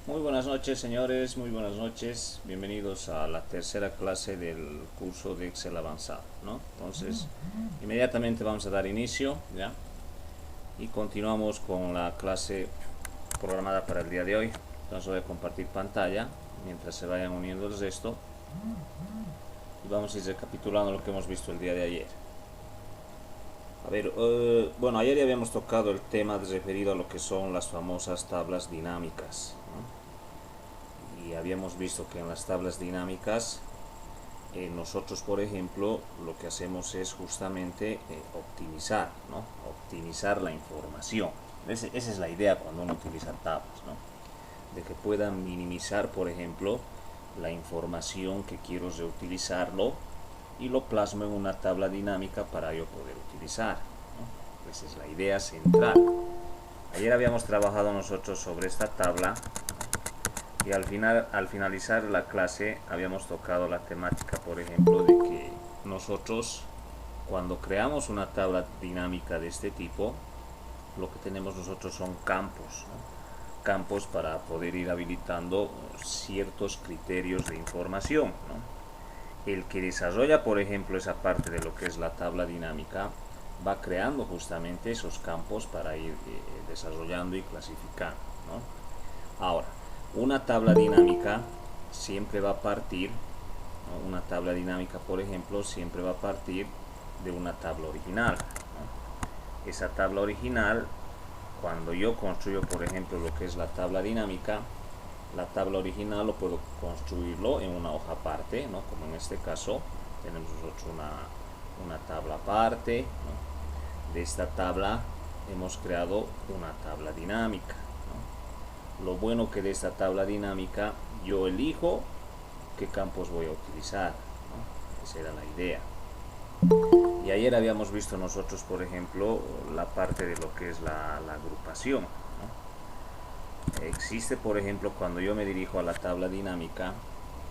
Muy buenas noches, señores, muy buenas noches. Bienvenidos a la tercera clase del curso de Excel avanzado, ¿no? Entonces, inmediatamente vamos a dar inicio, ¿ya? Y continuamos con la clase programada para el día de hoy. Entonces voy a compartir pantalla mientras se vayan uniendo el resto y vamos a ir recapitulando lo que hemos visto el día de ayer. A ver, bueno, ayer ya habíamos tocado el tema referido a lo que son las famosas tablas dinámicas, ¿no? Y habíamos visto que en las tablas dinámicas nosotros, por ejemplo, lo que hacemos es justamente optimizar, ¿no? Optimizar la información. Esa es la idea cuando uno utiliza tablas, ¿no? De que puedan minimizar, por ejemplo, la información que quiero reutilizarlo y lo plasmo en una tabla dinámica para yo poder utilizar, ¿no? Esa es la idea central. Ayer habíamos trabajado nosotros sobre esta tabla y al finalizar la clase habíamos tocado la temática, por ejemplo, de que nosotros cuando creamos una tabla dinámica de este tipo, lo que tenemos nosotros son campos, ¿no? Campos para poder ir habilitando ciertos criterios de información, ¿no? El que desarrolla, por ejemplo, esa parte de lo que es la tabla dinámica va creando justamente esos campos para ir desarrollando y clasificando, ¿no? Ahora, una tabla dinámica siempre va a partir, ¿no? Una tabla dinámica, por ejemplo, siempre va a partir de una tabla original, ¿no? Esa tabla original, cuando yo construyo, por ejemplo, lo que es la tabla dinámica, la tabla original lo puedo construirlo en una hoja aparte, ¿no? Como en este caso tenemos nosotros una tabla aparte, ¿no? De esta tabla hemos creado una tabla dinámica, ¿no? Lo bueno que de esta tabla dinámica yo elijo qué campos voy a utilizar, ¿no? Esa era la idea. Y ayer habíamos visto nosotros, por ejemplo, la parte de lo que es la agrupación, ¿no? Existe, por ejemplo, cuando yo me dirijo a la tabla dinámica,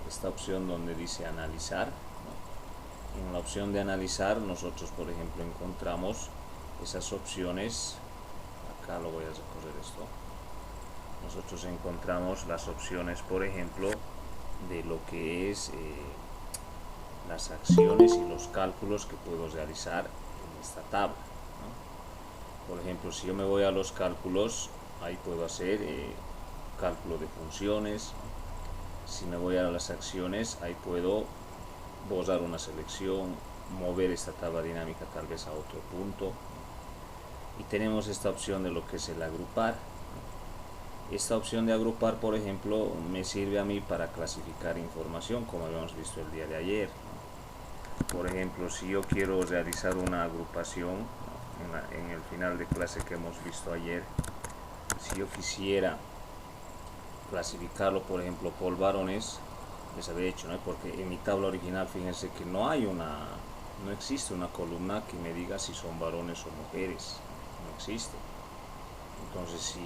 esta opción donde dice analizar, ¿no? En la opción de analizar nosotros, por ejemplo, encontramos esas opciones. Acá lo voy a recorrer esto. Nosotros encontramos las opciones, por ejemplo, de lo que es las acciones y los cálculos que puedo realizar en esta tabla, ¿no? Por ejemplo, si yo me voy a los cálculos, ahí puedo hacer cálculo de funciones. Si me voy a las acciones, ahí puedo borrar una selección, mover esta tabla dinámica tal vez a otro punto. Y tenemos esta opción de lo que es el agrupar. Esta opción de agrupar, por ejemplo, me sirve a mí para clasificar información, como habíamos visto el día de ayer. Por ejemplo, si yo quiero realizar una agrupación, ¿no? En el final de clase que hemos visto ayer, si yo quisiera clasificarlo, por ejemplo, por varones, les había hecho, ¿no? Porque en mi tabla original, fíjense que no existe una columna que me diga si son varones o mujeres, no existe. Entonces,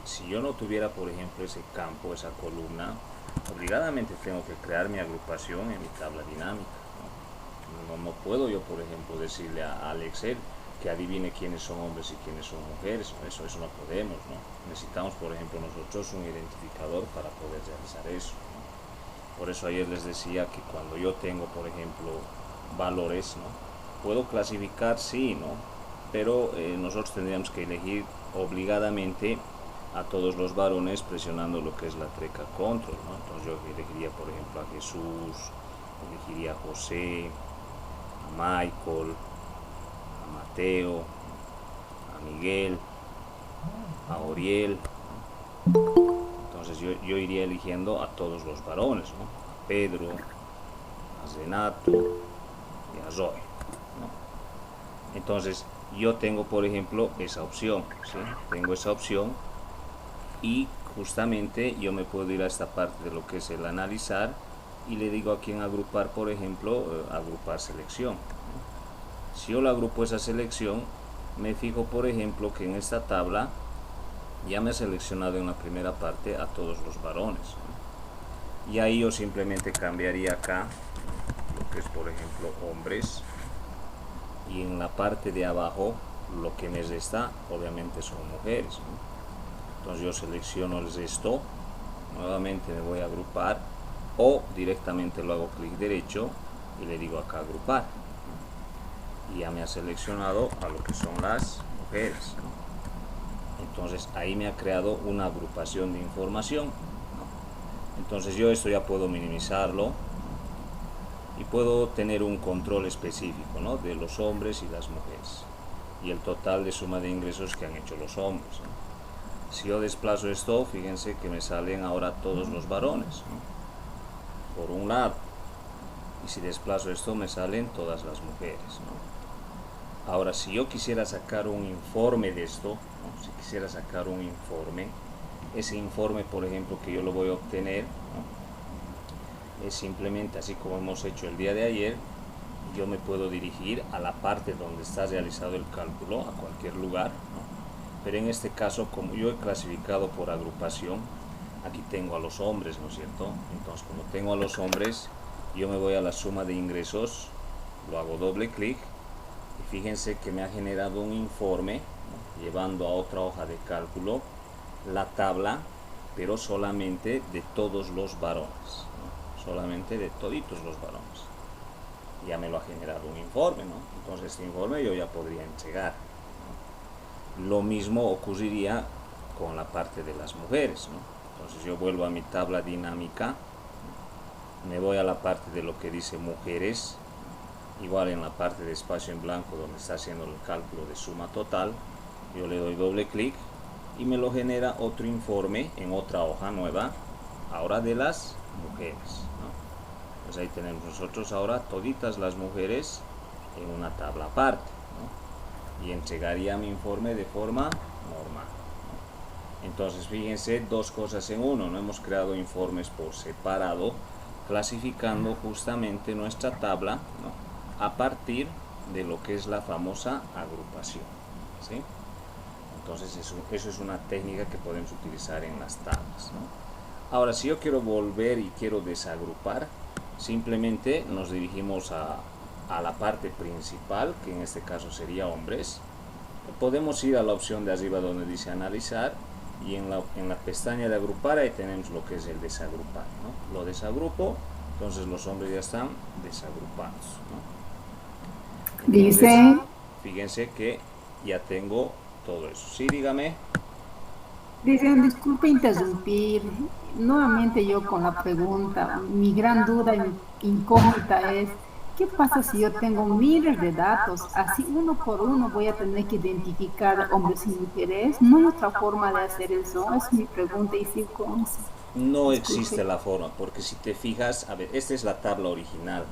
si yo no tuviera, por ejemplo, ese campo, esa columna, obligadamente tengo que crear mi agrupación en mi tabla dinámica, ¿no? No puedo yo, por ejemplo, decirle al Excel que adivine quiénes son hombres y quiénes son mujeres. Eso no podemos, ¿no? Necesitamos, por ejemplo, nosotros un identificador para poder realizar eso, ¿no? Por eso ayer les decía que cuando yo tengo, por ejemplo, valores, ¿no? Puedo clasificar, sí, ¿no? Pero nosotros tendríamos que elegir obligadamente a todos los varones presionando lo que es la tecla control, ¿no? Entonces yo elegiría, por ejemplo, a Jesús, elegiría a José, a Michael, a Mateo, a Miguel, a Oriel. Entonces yo iría eligiendo a todos los varones, ¿no? A Pedro, a Renato y a Zoe, ¿no? Entonces yo tengo, por ejemplo, esa opción, ¿sí? Tengo esa opción y justamente yo me puedo ir a esta parte de lo que es el analizar y le digo aquí en agrupar, por ejemplo, agrupar selección. Si yo le agrupo esa selección, me fijo, por ejemplo, que en esta tabla ya me ha seleccionado en la primera parte a todos los varones, ¿no? Y ahí yo simplemente cambiaría acá lo que es, por ejemplo, hombres, y en la parte de abajo lo que me resta obviamente son mujeres, ¿no? Entonces yo selecciono el resto nuevamente me voy a agrupar, o directamente lo hago clic derecho y le digo acá agrupar, y ya me ha seleccionado a lo que son las mujeres. Entonces ahí me ha creado una agrupación de información. Entonces yo esto ya puedo minimizarlo y puedo tener un control específico, ¿no?, de los hombres y las mujeres y el total de suma de ingresos que han hecho los hombres, ¿no? Si yo desplazo esto, fíjense que me salen ahora todos los varones, ¿no?, por un lado, y si desplazo esto me salen todas las mujeres, ¿no? Ahora, si yo quisiera sacar un informe de esto, ¿no?, si quisiera sacar un informe, ese informe, por ejemplo, que yo lo voy a obtener, ¿no?, es simplemente así como hemos hecho el día de ayer. Yo me puedo dirigir a la parte donde está realizado el cálculo, a cualquier lugar, ¿no? Pero en este caso, como yo he clasificado por agrupación, aquí tengo a los hombres, ¿no es cierto? Entonces, como tengo a los hombres, yo me voy a la suma de ingresos, lo hago doble clic, y fíjense que me ha generado un informe, ¿no?, llevando a otra hoja de cálculo la tabla, pero solamente de todos los varones, ¿no?, solamente de toditos los varones. Ya me lo ha generado un informe, ¿no? Entonces este informe yo ya podría entregar, ¿no? Lo mismo ocurriría con la parte de las mujeres, ¿no? Entonces yo vuelvo a mi tabla dinámica, me voy a la parte de lo que dice mujeres, igual en la parte de espacio en blanco donde está haciendo el cálculo de suma total, yo le doy doble clic y me lo genera otro informe en otra hoja nueva, ahora de las mujeres, ¿no? Pues ahí tenemos nosotros ahora toditas las mujeres en una tabla aparte, ¿no?, y entregaría mi informe de forma normal, ¿no? Entonces fíjense, dos cosas en uno, no hemos creado informes por separado, clasificando justamente nuestra tabla, ¿no?, a partir de lo que es la famosa agrupación, ¿sí? Entonces eso es una técnica que podemos utilizar en las tablas, ¿no? Ahora, si yo quiero volver y quiero desagrupar, simplemente nos dirigimos a la parte principal, que en este caso sería hombres. Podemos ir a la opción de arriba donde dice analizar, y en la pestaña de agrupar ahí tenemos lo que es el desagrupar, ¿no? Lo desagrupo, entonces los hombres ya están desagrupados, ¿no? Entonces, Dice, fíjense que ya tengo todo eso. Sí, dígame. disculpe interrumpir. Nuevamente yo con la pregunta, mi gran duda incógnita es, ¿qué pasa si yo tengo miles de datos? Así uno por uno voy a tener que identificar hombres y mujeres. ¿No hay otra forma de hacer eso? Es mi pregunta y sí con eso. No existe Disculpe. la forma, porque si te fijas, a ver, esta es la tabla original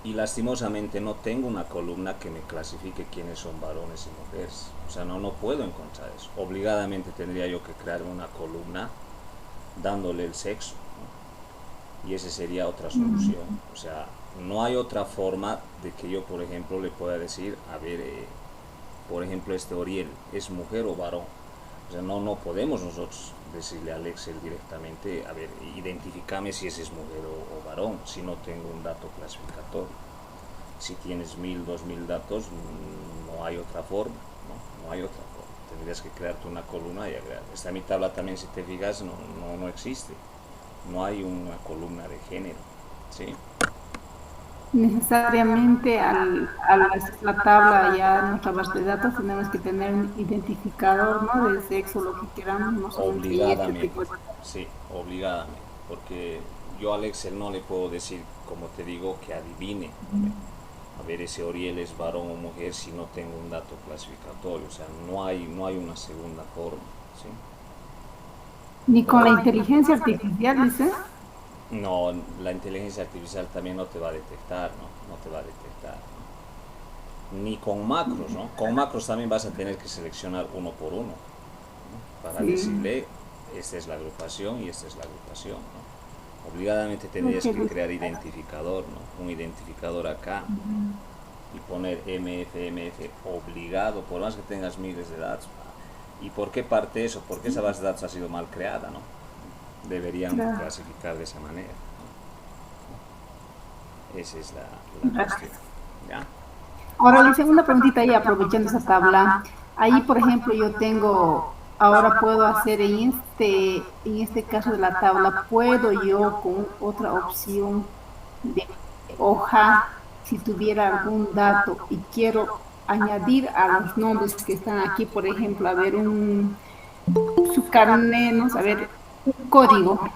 y lastimosamente no tengo una columna que me clasifique quiénes son varones y mujeres. O sea, no puedo encontrar eso. Obligadamente tendría yo que crear una columna dándole el sexo, ¿no? Y esa sería otra solución. O sea, no hay otra forma de que yo, por ejemplo, le pueda decir, a ver, por ejemplo, este Oriel, ¿es mujer o varón? O sea, no podemos nosotros decirle al Excel directamente, a ver, identifícame si ese es mujer o varón, si no tengo un dato clasificatorio. Si tienes 1000, 2000 datos, no hay otra forma, no hay otra forma. Tendrías que crearte una columna y agregar. Esta mi tabla también, si te fijas, no existe. No hay una columna de género, ¿sí? Necesariamente al hacer la tabla ya en nuestra base de datos tenemos que tener un identificador, ¿no? De sexo, lo que queramos, no solamente y este Obligadamente, tipo de... sí, obligadamente, porque yo al Excel no le puedo decir, como te digo, que adivine. A ver, ese Oriel es varón o mujer si no tengo un dato clasificatorio, o sea, no hay una segunda forma, ¿sí? Ni con la Entonces, inteligencia artificial, dice. no, la inteligencia artificial también no te va a detectar, ¿no? No te va a detectar, ¿no? Ni con macros, ¿no? Con macros también vas a tener que seleccionar uno por uno, ¿no?, para Sí. decirle, esta es la agrupación y esta es la agrupación, ¿no? Obligadamente tendrías Porque que crear identificador, ¿no? Un identificador acá y poner MF obligado, por más que tengas miles de datos. ¿Y por qué parte eso? Porque esa base de datos ha sido mal creada, ¿no? Deberían claro. clasificar de esa manera. Esa es la cuestión, ¿ya? Ahora le hice una preguntita ahí aprovechando esa tabla. Ahí, por ejemplo, yo tengo ahora puedo hacer en este caso de la tabla, puedo yo con otra opción de hoja, si tuviera algún dato y quiero añadir a los nombres que están aquí, por ejemplo, a ver, su carnet, no sé, a ver, un código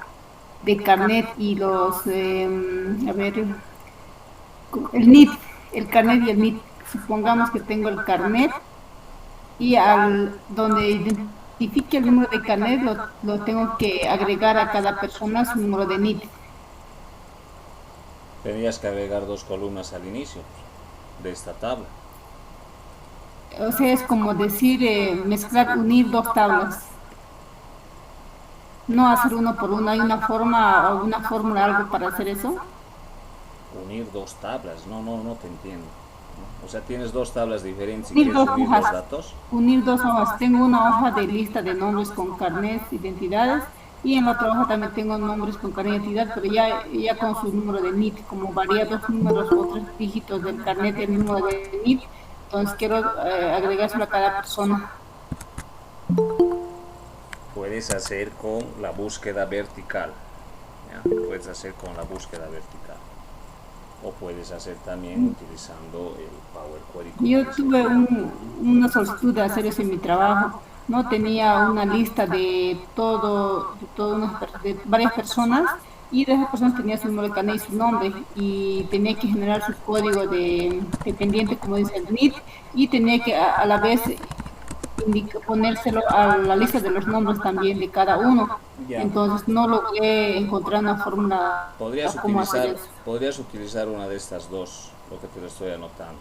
de carnet y a ver, el NIT, el carnet y el NIT. Supongamos que tengo el carnet y donde identifique el número de carnet lo tengo que agregar a cada persona su número de NIT. Tendrías que agregar dos columnas al inicio de esta tabla. O sea, es como decir, mezclar, unir dos tablas. No hacer uno por uno. ¿Hay una forma, alguna fórmula, algo para hacer eso? Unir dos tablas, no te entiendo. O sea, tienes dos tablas diferentes y Unir quieres dos unir hojas. los datos. Unir dos hojas. Tengo una hoja de lista de nombres con carnets, identidades, y en la otra hoja también tengo nombres con carnet de identidad, pero ya con su número de NIT, como varía dos números o tres dígitos del carnet del número de NIT, entonces quiero agregárselo a cada persona. Puedes hacer con la búsqueda vertical. ¿Ya? Puedes hacer con la búsqueda vertical. O puedes hacer también utilizando el Power Query. Yo tuve una solicitud de hacer eso en mi trabajo. No tenía una lista de varias personas y de esas personas tenía su número de carnet y su nombre y tenía que generar su código dependiente, como dice el NIT, y tenía que a la vez ponérselo a la lista de los nombres también de cada uno. Ya. Entonces no logré encontrar una fórmula cómo hacer eso. Podrías utilizar una de estas dos, lo que te lo estoy anotando.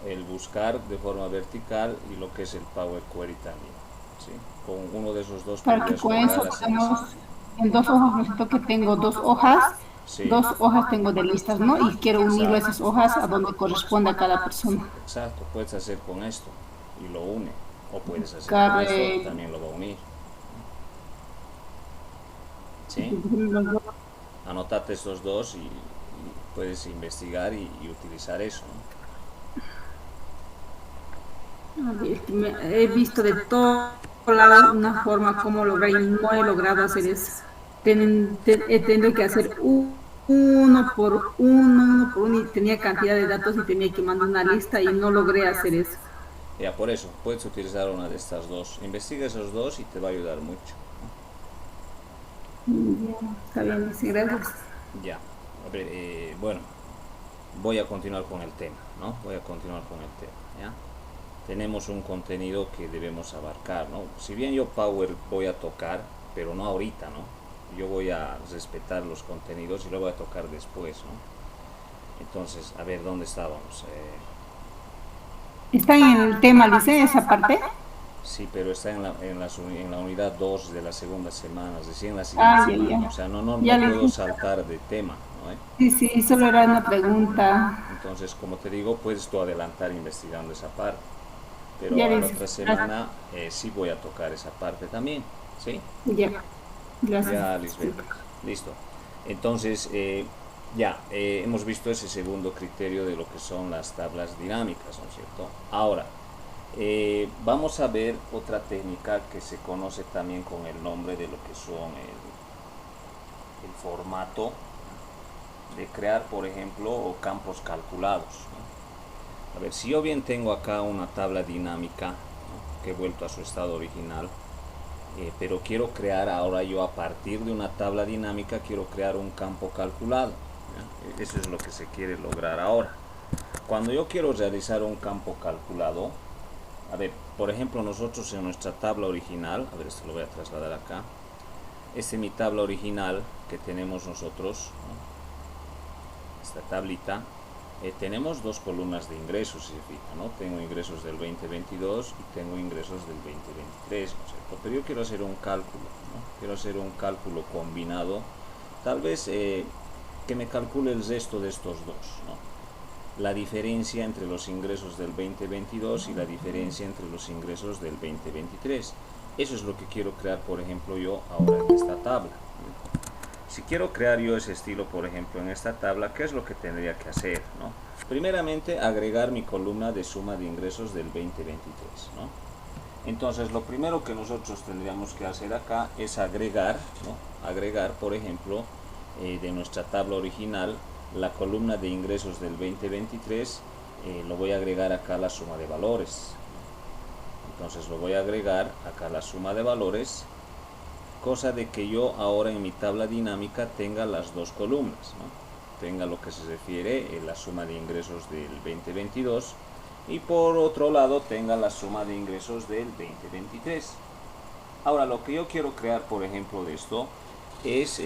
El buscar de forma vertical y lo que es el Power Query también. ¿Sí? Con uno de esos dos Para que podrías con eso lograr hacer podemos, eso. en dos hojas, necesito que tengo Sí. dos hojas tengo de listas, ¿no? Y quiero unir Exacto. esas hojas a donde corresponde a cada persona. Exacto, puedes hacer con esto y lo une. O puedes hacer Buscar, con esto y también lo va a unir. ¿Sí? Anotate estos dos y puedes investigar y utilizar eso, ¿no? A ver, he visto de todo lado una forma como lograr y no he logrado hacer eso. He tenido que hacer uno por uno y tenía cantidad de datos y tenía que mandar una lista y no logré hacer eso. Ya, por eso, puedes utilizar una de estas dos. Investiga esos dos y te va a ayudar mucho. Ya, está bien, sí, gracias. Ya, a ver, bueno, voy a continuar con el tema, ¿no? Voy a continuar con el tema, ¿ya? Tenemos un contenido que debemos abarcar, ¿no? Si bien yo Power voy a tocar, pero no ahorita, ¿no? Yo voy a respetar los contenidos y lo voy a tocar después, ¿no? Entonces, a ver, ¿dónde estábamos? ¿Está en el tema, Lice, esa parte? Sí, pero está en la unidad 2 de la segunda semana, es decir, en la siguiente semana. O sea, no puedo saltar de tema, ¿no? Sí, sí, solo era una pregunta. Entonces, como te digo, puedes tú adelantar investigando esa parte. Pero Ya, a la Lice. otra semana sí voy a tocar esa parte también, ¿sí? Ya, gracias. Ya, Lisbeth. Listo. Entonces, ya, hemos visto ese segundo criterio de lo que son las tablas dinámicas, ¿no es cierto? Ahora, vamos a ver otra técnica que se conoce también con el nombre de lo que son el formato de crear, por ejemplo, campos calculados, ¿no? A ver, si yo bien tengo acá una tabla dinámica, ¿no?, que he vuelto a su estado original, pero quiero crear ahora yo a partir de una tabla dinámica, quiero crear un campo calculado, ¿ya? Eso es lo que se quiere lograr ahora. Cuando yo quiero realizar un campo calculado, a ver, por ejemplo, nosotros en nuestra tabla original, a ver, esto lo voy a trasladar acá. Esta es mi tabla original que tenemos nosotros, ¿no? Esta tablita. Tenemos dos columnas de ingresos, si se fijan, ¿no? Tengo ingresos del 2022 y tengo ingresos del 2023, ¿no es cierto? Pero yo quiero hacer un cálculo, ¿no? Quiero hacer un cálculo combinado, tal vez que me calcule el resto de estos dos, ¿no? La diferencia entre los ingresos del 2022 y la diferencia entre los ingresos del 2023. Eso es lo que quiero crear, por ejemplo, yo ahora en esta tabla. Si quiero crear yo ese estilo, por ejemplo, en esta tabla, ¿qué es lo que tendría que hacer, ¿no? Primeramente, agregar mi columna de suma de ingresos del 2023, ¿no? Entonces lo primero que nosotros tendríamos que hacer acá es agregar, ¿no? Agregar, por ejemplo, de nuestra tabla original, la columna de ingresos del 2023, lo voy a agregar acá a la suma de valores. Entonces lo voy a agregar acá a la suma de valores, cosa de que yo ahora en mi tabla dinámica tenga las dos columnas, ¿no? Tenga lo que se refiere la suma de ingresos del 2022 y por otro lado tenga la suma de ingresos del 2023. Ahora lo que yo quiero crear, por ejemplo, de esto es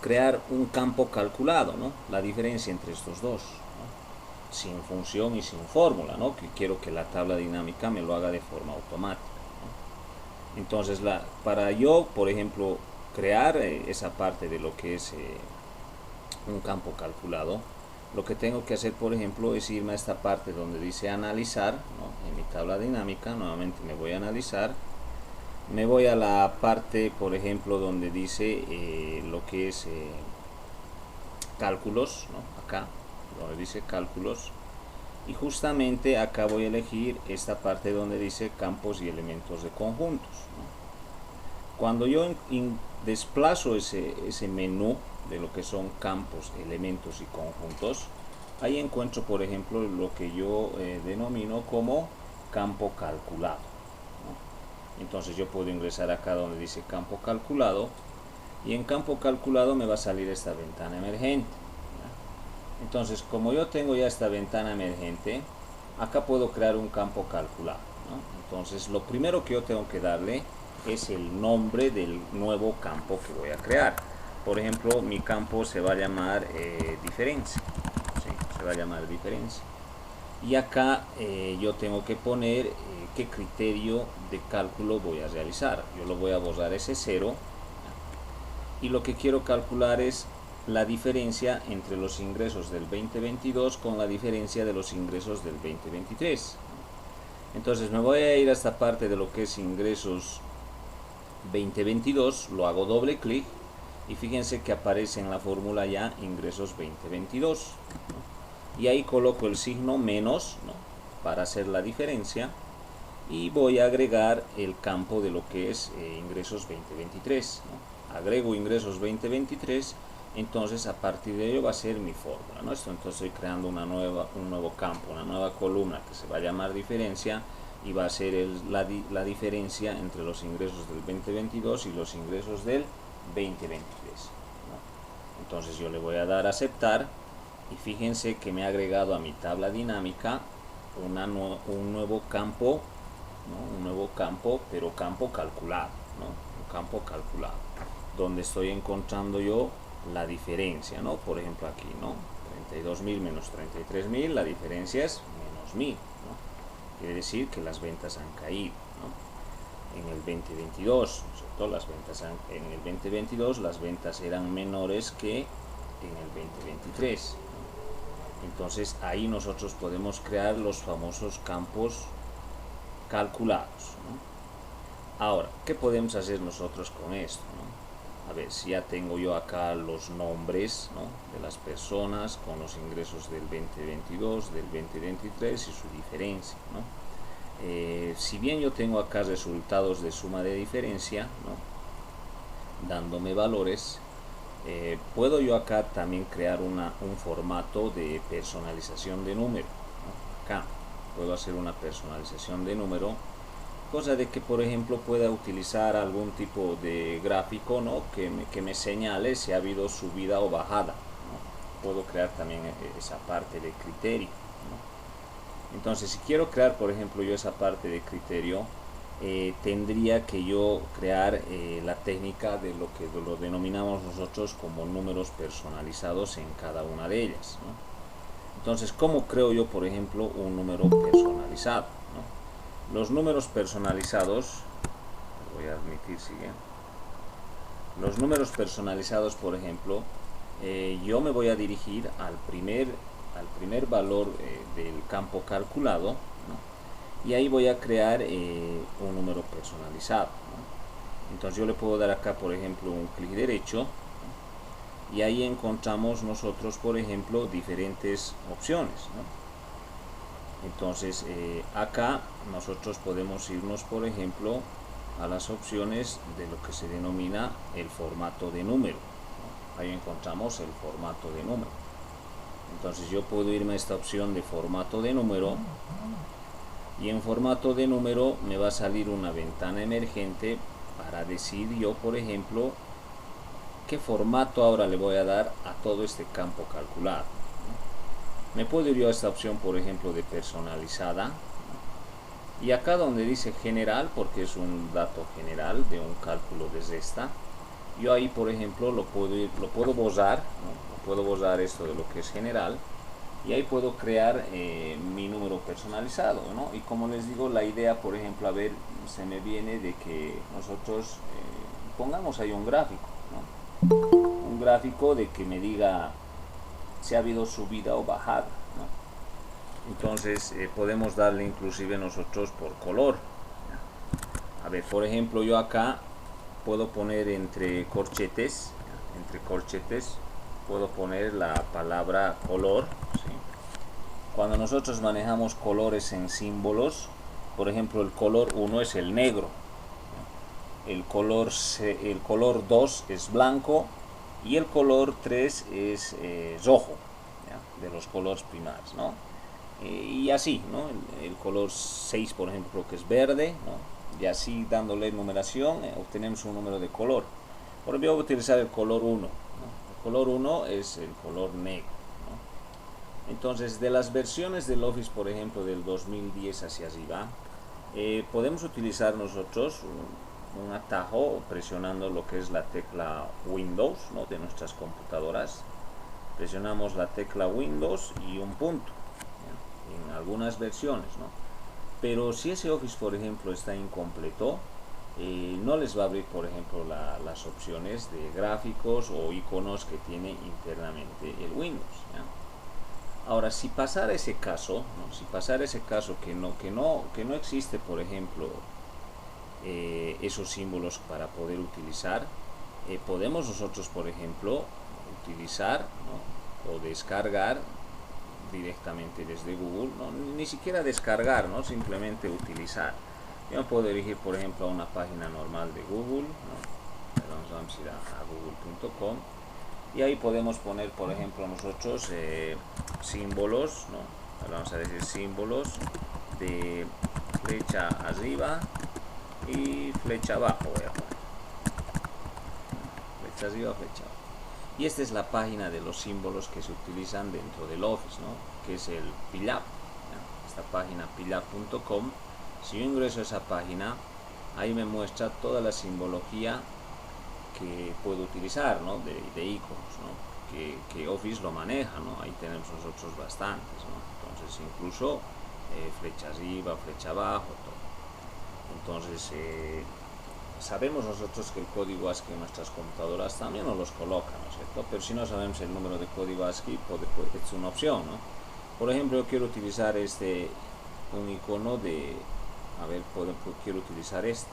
crear un campo calculado, ¿no? La diferencia entre estos dos, ¿no? Sin función y sin fórmula, ¿no? Que quiero que la tabla dinámica me lo haga de forma automática, ¿no? Entonces para yo, por ejemplo, crear esa parte de lo que es un campo calculado, lo que tengo que hacer, por ejemplo, es irme a esta parte donde dice analizar, ¿no? En mi tabla dinámica, nuevamente me voy a analizar, me voy a la parte, por ejemplo, donde dice lo que es cálculos, ¿no? Acá, donde dice cálculos, y justamente acá voy a elegir esta parte donde dice campos y elementos de conjuntos, ¿no? Cuando yo desplazo ese menú de lo que son campos, elementos y conjuntos, ahí encuentro, por ejemplo, lo que yo denomino como campo calculado, ¿no? Entonces yo puedo ingresar acá donde dice campo calculado, y en campo calculado me va a salir esta ventana emergente, ¿no? Entonces, como yo tengo ya esta ventana emergente, acá puedo crear un campo calculado, ¿no? Entonces lo primero que yo tengo que darle es el nombre del nuevo campo que voy a crear. Por ejemplo, mi campo se va a llamar diferencia, ¿sí? Se va a llamar diferencia. Y acá yo tengo que poner qué criterio de cálculo voy a realizar. Yo lo voy a borrar ese 0. Y lo que quiero calcular es la diferencia entre los ingresos del 2022 con la diferencia de los ingresos del 2023. Entonces me voy a ir a esta parte de lo que es ingresos 2022, lo hago doble clic y fíjense que aparece en la fórmula ya ingresos 2022, ¿no? Y ahí coloco el signo menos, ¿no? Para hacer la diferencia, y voy a agregar el campo de lo que es ingresos 2023, ¿no? Agrego ingresos 2023, entonces a partir de ello va a ser mi fórmula, ¿no? Entonces estoy creando un nuevo campo, una nueva columna que se va a llamar diferencia, y va a ser la diferencia entre los ingresos del 2022 y los ingresos del 2023, ¿no? Entonces yo le voy a dar a aceptar, y fíjense que me ha agregado a mi tabla dinámica un nuevo campo, ¿no? Un nuevo campo, pero campo calculado, ¿no? Un campo calculado, donde estoy encontrando yo la diferencia, ¿no? Por ejemplo aquí, ¿no? 32.000 menos 33.000, la diferencia es menos 1.000, ¿no? Quiere decir que las ventas han caído, ¿no? En el 2022, ¿cierto? En el 2022 las ventas eran menores que en el 2023, ¿no? Entonces ahí nosotros podemos crear los famosos campos calculados, ¿no? Ahora, ¿qué podemos hacer nosotros con esto, ¿no? A ver, si ya tengo yo acá los nombres, ¿no? De las personas con los ingresos del 2022, del 2023 y su diferencia, ¿no? Si bien yo tengo acá resultados de suma de diferencia, ¿no? Dándome valores, puedo yo acá también crear un formato de personalización de número, ¿no? Acá puedo hacer una personalización de número, cosa de que, por ejemplo, pueda utilizar algún tipo de gráfico, ¿no? que me señale si ha habido subida o bajada, ¿no? Puedo crear también esa parte de criterio, ¿no? Entonces, si quiero crear, por ejemplo, yo esa parte de criterio, tendría que yo crear la técnica de lo que lo denominamos nosotros como números personalizados en cada una de ellas, ¿no? Entonces, ¿cómo creo yo, por ejemplo, un número personalizado, ¿no? Los números personalizados, voy a admitir, sigue. Los números personalizados, por ejemplo, yo me voy a dirigir al primer valor del campo calculado, ¿no? Y ahí voy a crear un número personalizado, ¿no? Entonces yo le puedo dar acá, por ejemplo, un clic derecho, ¿no? Y ahí encontramos nosotros, por ejemplo, diferentes opciones, ¿no? Entonces acá nosotros podemos irnos, por ejemplo, a las opciones de lo que se denomina el formato de número, ¿no? Ahí encontramos el formato de número. Entonces yo puedo irme a esta opción de formato de número, y en formato de número me va a salir una ventana emergente para decir yo, por ejemplo, qué formato ahora le voy a dar a todo este campo calculado. Me puedo ir yo a esta opción, por ejemplo, de personalizada, y acá donde dice general, porque es un dato general de un cálculo desde esta, yo ahí, por ejemplo, lo puedo borrar, ¿no? Puedo borrar esto de lo que es general, y ahí puedo crear mi número personalizado, ¿no? Y como les digo, la idea, por ejemplo, a ver, se me viene de que nosotros pongamos ahí un gráfico, ¿no? Un gráfico de que me diga si ha habido subida o bajada, ¿no? Entonces podemos darle inclusive nosotros por color. A ver, por ejemplo, yo acá puedo poner entre corchetes puedo poner la palabra color, ¿sí? Cuando nosotros manejamos colores en símbolos, por ejemplo, el color 1 es el negro, el color 2 es blanco, y el color 3 es rojo, ¿ya? De los colores primarios, ¿no? Y así, ¿no? El color 6, por ejemplo, creo que es verde, ¿no? Y así, dándole numeración, obtenemos un número de color. Por ejemplo, voy a utilizar el color 1, ¿no? El color 1 es el color negro, ¿no? Entonces, de las versiones del Office, por ejemplo, del 2010 hacia arriba, podemos utilizar nosotros un atajo presionando lo que es la tecla Windows, ¿no? De nuestras computadoras. Presionamos la tecla Windows y un punto, ¿ya? En algunas versiones, ¿no? Pero si ese Office, por ejemplo, está incompleto, no les va a abrir, por ejemplo, las opciones de gráficos o iconos que tiene internamente el Windows, ¿ya? Ahora, si pasara ese caso, ¿no? Si pasara ese caso que no existe, por ejemplo, esos símbolos para poder utilizar, podemos nosotros, por ejemplo, utilizar, ¿no? O descargar directamente desde Google, ¿no? Ni siquiera descargar, ¿no? Simplemente utilizar. Yo puedo dirigir, por ejemplo, a una página normal de Google, ¿no? Vamos a ir a google.com, y ahí podemos poner, por ejemplo, nosotros símbolos, ¿no? Vamos a decir símbolos de flecha arriba y flecha abajo. Voy a poner flecha arriba, flecha abajo. Y esta es la página de los símbolos que se utilizan dentro del Office, ¿no? Que es el PILAB, ¿ya? Esta página pilab.com. Si yo ingreso a esa página, ahí me muestra toda la simbología que puedo utilizar, ¿no? de iconos, ¿no? que Office lo maneja, ¿no? Ahí tenemos nosotros bastantes, ¿no? Entonces incluso flecha arriba, flecha abajo, todo. Entonces sabemos nosotros que el código ASCII en nuestras computadoras también nos los coloca, ¿no es cierto? Pero si no sabemos el número de código ASCII, es una opción, ¿no? Por ejemplo, yo quiero utilizar un icono de, a ver, quiero utilizar este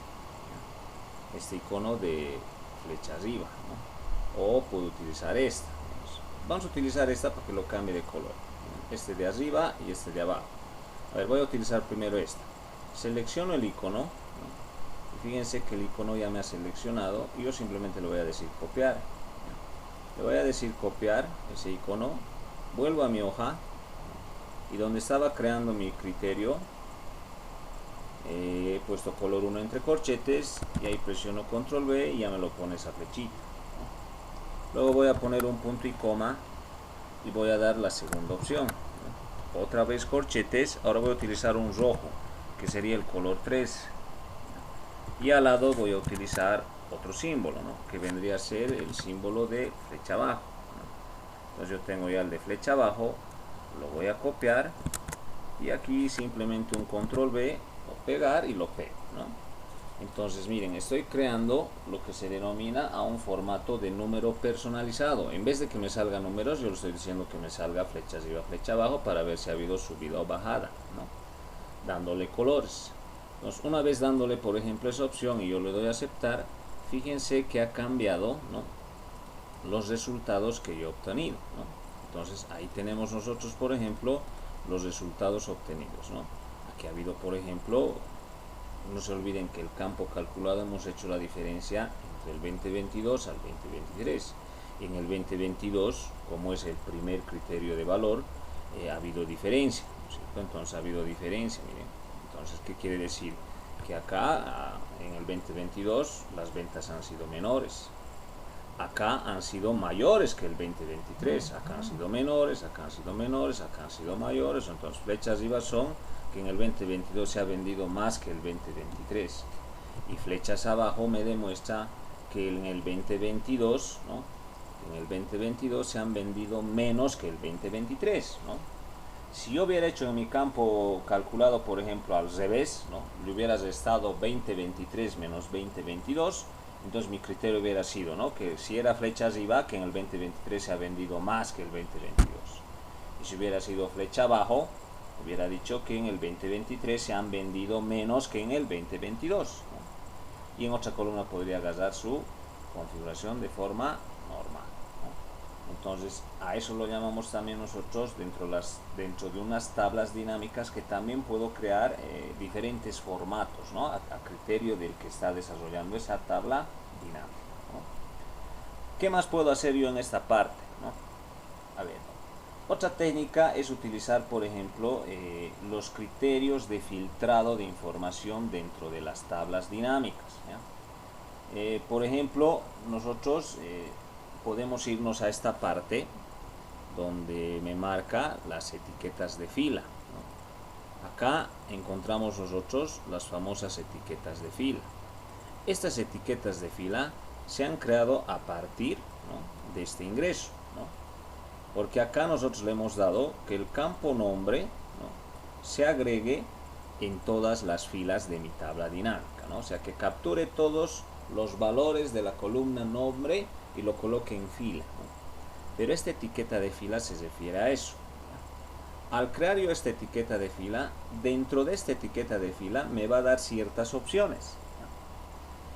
icono de flecha arriba, ¿no? O puedo utilizar esta. Vamos a utilizar esta para que lo cambie de color, ¿no? Este de arriba y este de abajo. A ver, voy a utilizar primero esta. Selecciono el icono, ¿no? Y fíjense que el icono ya me ha seleccionado, y yo simplemente le voy a decir copiar, ¿no? Le voy a decir copiar ese icono, vuelvo a mi hoja, ¿no? Y donde estaba creando mi criterio, he puesto color 1 entre corchetes, y ahí presiono control V y ya me lo pone esa flechita, ¿no? Luego voy a poner un punto y coma y voy a dar la segunda opción, ¿no? Otra vez corchetes, ahora voy a utilizar un rojo que sería el color 3, y al lado voy a utilizar otro símbolo, ¿no? Que vendría a ser el símbolo de flecha abajo, ¿no? Entonces yo tengo ya el de flecha abajo, lo voy a copiar, y aquí simplemente un control V, o pegar, y lo pego, ¿no? Entonces miren, estoy creando lo que se denomina a un formato de número personalizado. En vez de que me salgan números, yo le estoy diciendo que me salga flecha arriba, flecha abajo, para ver si ha habido subida o bajada, ¿no? Dándole colores. Entonces, una vez dándole, por ejemplo, esa opción y yo le doy a aceptar, fíjense que ha cambiado, ¿no? Los resultados que yo he obtenido, ¿no? Entonces ahí tenemos nosotros, por ejemplo, los resultados obtenidos, ¿no? Aquí ha habido, por ejemplo, no se olviden que el campo calculado hemos hecho la diferencia entre el 2022 al 2023. En el 2022, como es el primer criterio de valor, ha habido diferencia, ¿no es cierto? Entonces ha habido diferencia, miren. Entonces, ¿qué quiere decir? Que acá, en el 2022, las ventas han sido menores. Acá han sido mayores que el 2023, acá han sido menores, acá han sido menores, acá han sido mayores. Entonces, flechas arriba son que en el 2022 se ha vendido más que el 2023. Y flechas abajo me demuestra que en el 2022, ¿no? En el 2022 se han vendido menos que el 2023, ¿no? Si yo hubiera hecho en mi campo calculado, por ejemplo, al revés, ¿no? Le hubiera restado 2023 menos 2022, entonces mi criterio hubiera sido, ¿no? Que si era flecha arriba, que en el 2023 se ha vendido más que el 2022. Y si hubiera sido flecha abajo, hubiera dicho que en el 2023 se han vendido menos que en el 2022, ¿no? Y en otra columna podría agarrar su configuración de forma normal, ¿no? Entonces, a eso lo llamamos también nosotros dentro de unas tablas dinámicas, que también puedo crear diferentes formatos, ¿no? A criterio del que está desarrollando esa tabla dinámica, ¿no? ¿Qué más puedo hacer yo en esta parte, ¿no? A ver, otra técnica es utilizar, por ejemplo, los criterios de filtrado de información dentro de las tablas dinámicas, ¿ya? Por ejemplo, nosotros podemos irnos a esta parte donde me marca las etiquetas de fila, ¿no? Acá encontramos nosotros las famosas etiquetas de fila. Estas etiquetas de fila se han creado a partir, ¿no?, de este ingreso, ¿no? Porque acá nosotros le hemos dado que el campo nombre, ¿no?, se agregue en todas las filas de mi tabla dinámica, ¿no? O sea, que capture todos los valores de la columna nombre y lo coloque en fila, ¿no? Pero esta etiqueta de fila se refiere a eso, ¿ya? Al crear yo esta etiqueta de fila, dentro de esta etiqueta de fila me va a dar ciertas opciones,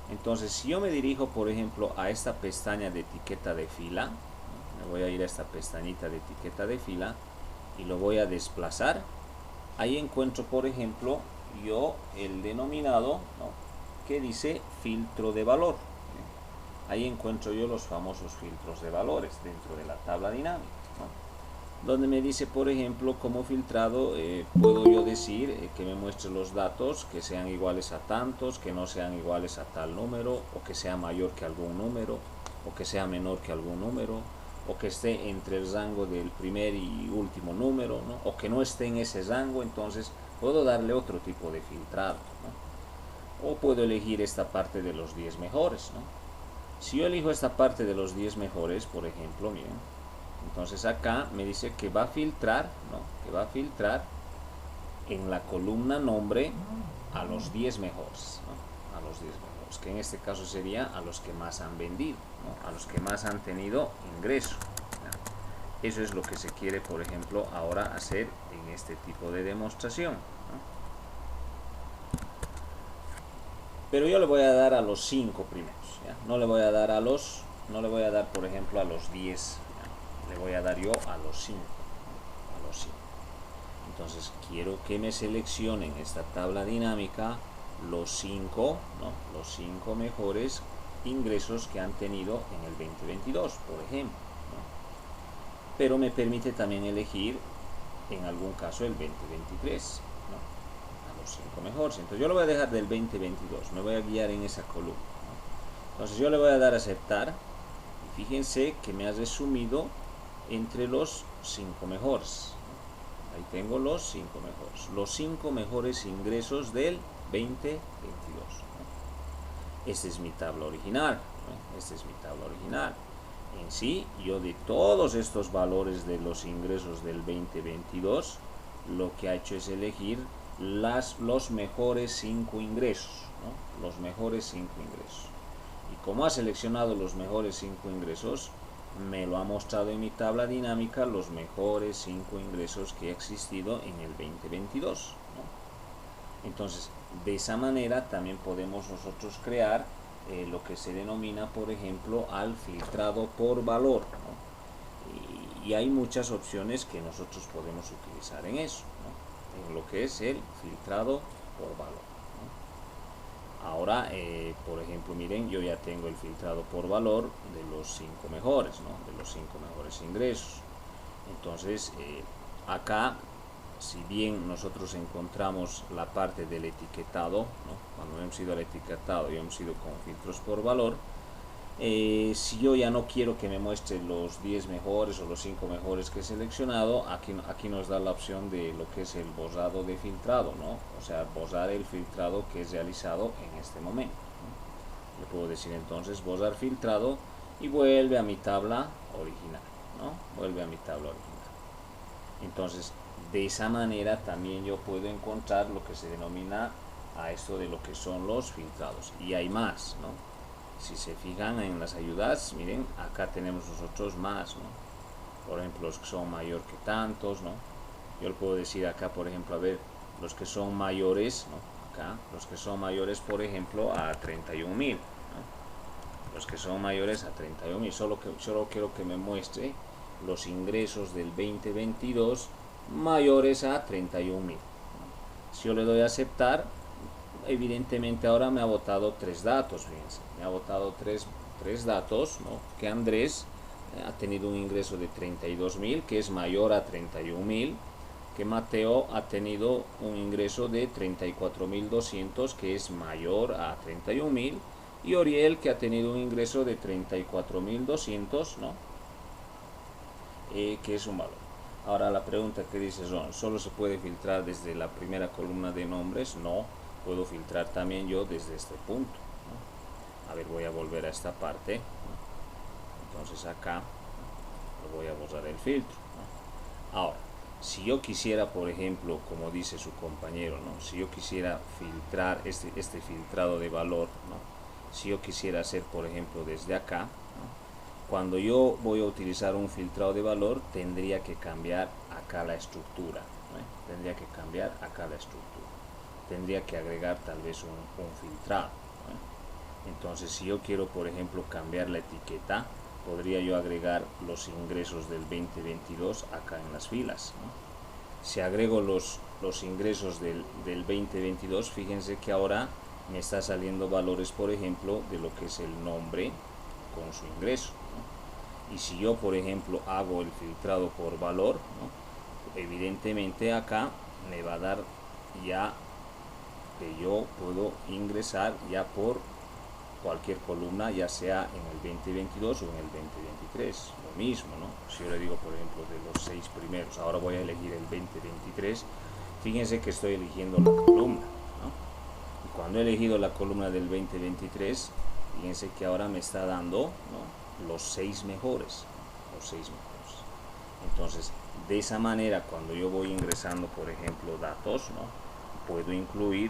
¿ya? Entonces, si yo me dirijo, por ejemplo, a esta pestaña de etiqueta de fila, ¿no?, me voy a ir a esta pestañita de etiqueta de fila y lo voy a desplazar. Ahí encuentro, por ejemplo, yo el denominado, ¿no?, que dice filtro de valor. Ahí encuentro yo los famosos filtros de valores dentro de la tabla dinámica, ¿no?, donde me dice, por ejemplo, como filtrado, puedo yo decir que me muestre los datos que sean iguales a tantos, que no sean iguales a tal número, o que sea mayor que algún número, o que sea menor que algún número, o que esté entre el rango del primer y último número, ¿no?, o que no esté en ese rango. Entonces puedo darle otro tipo de filtrado, ¿no? O puedo elegir esta parte de los 10 mejores, ¿no? Si yo elijo esta parte de los 10 mejores, por ejemplo, miren, entonces acá me dice que va a filtrar, ¿no?, que va a filtrar en la columna nombre a los 10 mejores, ¿no?, a los 10 mejores, que en este caso sería a los que más han vendido, ¿no?, a los que más han tenido ingreso, ¿no? Eso es lo que se quiere, por ejemplo, ahora hacer en este tipo de demostración, ¿no? Pero yo le voy a dar a los 5 primeros, ¿ya? No le voy a dar por ejemplo, a los 10, ¿ya? Le voy a dar yo a los 5, ¿no?, a los 5. Entonces quiero que me seleccionen esta tabla dinámica los 5, ¿no?, los 5 mejores ingresos que han tenido en el 2022, por ejemplo, ¿no? Pero me permite también elegir en algún caso el 2023, ¿no?, 5 mejores. Entonces yo lo voy a dejar del 2022, me voy a guiar en esa columna, ¿no? Entonces yo le voy a dar a aceptar y fíjense que me ha resumido entre los 5 mejores, ¿no? Ahí tengo los 5 mejores, los 5 mejores ingresos del 2022, ¿no? Esta es mi tabla original, ¿no? Esta es mi tabla original. En sí, yo de todos estos valores de los ingresos del 2022, lo que ha hecho es elegir los mejores 5 ingresos, ¿no?, los mejores 5 ingresos. Y como ha seleccionado los mejores 5 ingresos, me lo ha mostrado en mi tabla dinámica los mejores 5 ingresos que ha existido en el 2022, ¿no? Entonces, de esa manera también podemos nosotros crear lo que se denomina, por ejemplo, al filtrado por valor, ¿no? y hay muchas opciones que nosotros podemos utilizar en eso, ¿no? En lo que es el filtrado por valor, ¿no? Ahora, por ejemplo, miren, yo ya tengo el filtrado por valor de los 5 mejores, ¿no? De los 5 mejores ingresos. Entonces, acá, si bien nosotros encontramos la parte del etiquetado, ¿no? Cuando hemos ido al etiquetado y hemos ido con filtros por valor, si yo ya no quiero que me muestre los 10 mejores o los 5 mejores que he seleccionado, aquí nos da la opción de lo que es el borrado de filtrado, ¿no? O sea, borrar el filtrado que es realizado en este momento, ¿no? Le puedo decir entonces borrar filtrado y vuelve a mi tabla original, ¿no? Vuelve a mi tabla original. Entonces, de esa manera también yo puedo encontrar lo que se denomina a esto de lo que son los filtrados. Y hay más, ¿no? Si se fijan en las ayudas, miren, acá tenemos nosotros más, ¿no? Por ejemplo, los que son mayor que tantos, ¿no? Yo le puedo decir acá, por ejemplo, a ver, los que son mayores, ¿no? Acá, los que son mayores, por ejemplo, a 31.000, ¿no? Los que son mayores a 31.000, solo quiero que me muestre los ingresos del 2022 mayores a 31.000, ¿no? Si yo le doy a aceptar, evidentemente ahora me ha botado 3 datos, fíjense, me ha botado tres datos, ¿no? Que Andrés ha tenido un ingreso de 32.000, que es mayor a 31.000, que Mateo ha tenido un ingreso de 34.200, que es mayor a 31.000, y Oriel, que ha tenido un ingreso de 34.200, ¿no? Que es un valor. Ahora la pregunta que dice Ron, ¿solo se puede filtrar desde la primera columna de nombres? No, puedo filtrar también yo desde este punto, ¿no? A ver, voy a volver a esta parte, ¿no? Entonces acá lo voy a borrar el filtro, ¿no? Ahora, si yo quisiera, por ejemplo, como dice su compañero, ¿no? Si yo quisiera filtrar este filtrado de valor, ¿no? Si yo quisiera hacer, por ejemplo, desde acá, ¿no? Cuando yo voy a utilizar un filtrado de valor, tendría que cambiar acá la estructura, ¿no? Tendría que cambiar acá la estructura. Tendría que agregar tal vez un filtrado, ¿no? Entonces, si yo quiero, por ejemplo, cambiar la etiqueta, podría yo agregar los ingresos del 2022 acá en las filas, ¿no? Si agrego los ingresos del 2022, fíjense que ahora me está saliendo valores, por ejemplo, de lo que es el nombre con su ingreso, ¿no? Y si yo, por ejemplo, hago el filtrado por valor, ¿no? Evidentemente acá me va a dar ya que yo puedo ingresar ya por cualquier columna, ya sea en el 2022 o en el 2023, lo mismo, ¿no? Si yo le digo, por ejemplo, de los 6 primeros, ahora voy a elegir el 2023, fíjense que estoy eligiendo la columna, ¿no? Y cuando he elegido la columna del 2023, fíjense que ahora me está dando, ¿no? Los 6 mejores, los 6 mejores. Entonces, de esa manera, cuando yo voy ingresando, por ejemplo, datos, ¿no? Puedo incluir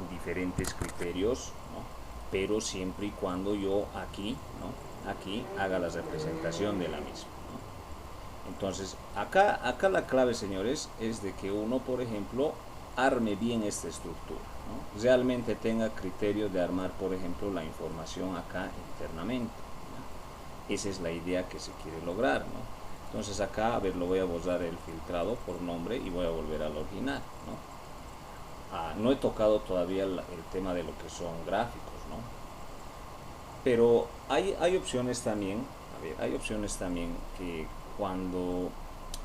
diferentes criterios, ¿no? Pero siempre y cuando yo aquí, ¿no? Aquí haga la representación de la misma, ¿no? Entonces, acá la clave, señores, es de que uno, por ejemplo, arme bien esta estructura, ¿no? Realmente tenga criterio de armar, por ejemplo, la información acá internamente, ¿no? Esa es la idea que se quiere lograr, ¿no? Entonces acá, a ver, lo voy a borrar el filtrado por nombre y voy a volver al original, ¿no? No he tocado todavía el tema de lo que son gráficos, ¿no? Pero hay opciones también, a ver, hay opciones también que cuando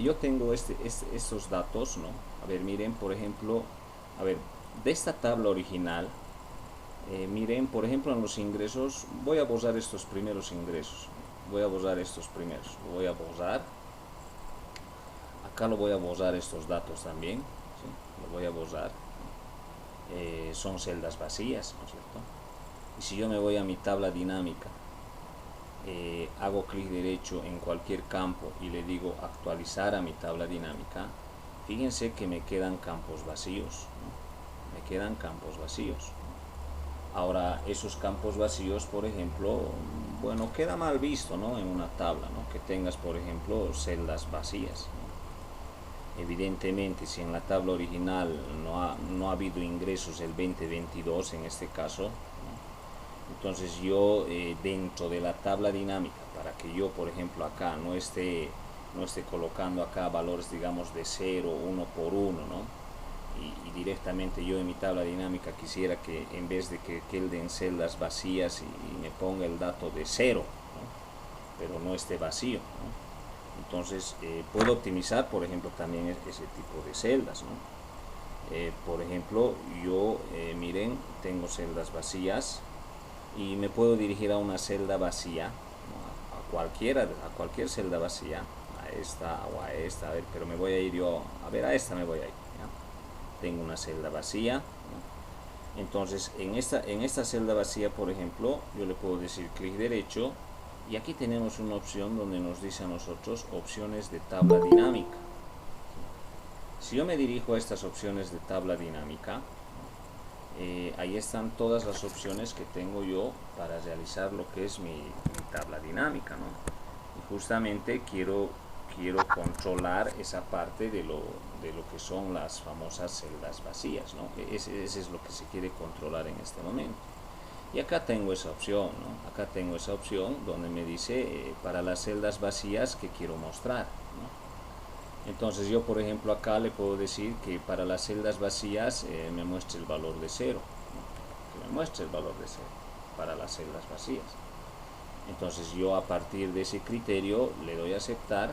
yo tengo estos datos, ¿no? A ver, miren, por ejemplo, a ver, de esta tabla original, miren, por ejemplo, en los ingresos, voy a borrar estos primeros ingresos, voy a borrar estos primeros, lo voy a borrar, acá lo voy a borrar estos datos también, ¿sí? Lo voy a borrar. Son celdas vacías, ¿no es cierto? Y si yo me voy a mi tabla dinámica, hago clic derecho en cualquier campo y le digo actualizar a mi tabla dinámica, fíjense que me quedan campos vacíos, ¿no? Me quedan campos vacíos. Ahora, esos campos vacíos, por ejemplo, bueno, queda mal visto, ¿no? En una tabla, ¿no? Que tengas, por ejemplo, celdas vacías, ¿no? Evidentemente, si en la tabla original no ha habido ingresos el 2022 en este caso, ¿no? Entonces yo dentro de la tabla dinámica, para que yo, por ejemplo, acá no esté no esté colocando acá valores, digamos, de 0, 1 por 1, ¿no? Y directamente yo en mi tabla dinámica quisiera que en vez de que quede en celdas vacías y me ponga el dato de 0, ¿no? Pero no esté vacío, ¿no? Entonces puedo optimizar, por ejemplo, también ese tipo de celdas, ¿no? Por ejemplo, yo, miren, tengo celdas vacías y me puedo dirigir a una celda vacía, ¿no? a cualquier celda vacía, a esta o a esta, a ver, pero me voy a ir yo, a ver, a esta me voy a ir, ¿ya? Tengo una celda vacía, ¿no? Entonces en esta celda vacía, por ejemplo, yo le puedo decir clic derecho y aquí tenemos una opción donde nos dice a nosotros opciones de tabla dinámica. Si yo me dirijo a estas opciones de tabla dinámica, ahí están todas las opciones que tengo yo para realizar lo que es mi tabla dinámica, ¿no? Y justamente quiero controlar esa parte de lo que son las famosas celdas vacías, ¿no? Ese es lo que se quiere controlar en este momento. Y acá tengo esa opción, ¿no? Acá tengo esa opción donde me dice para las celdas vacías que quiero mostrar, ¿no? Entonces yo, por ejemplo, acá le puedo decir que para las celdas vacías me muestre el valor de 0, ¿no? Que me muestre el valor de 0 para las celdas vacías. Entonces yo a partir de ese criterio le doy a aceptar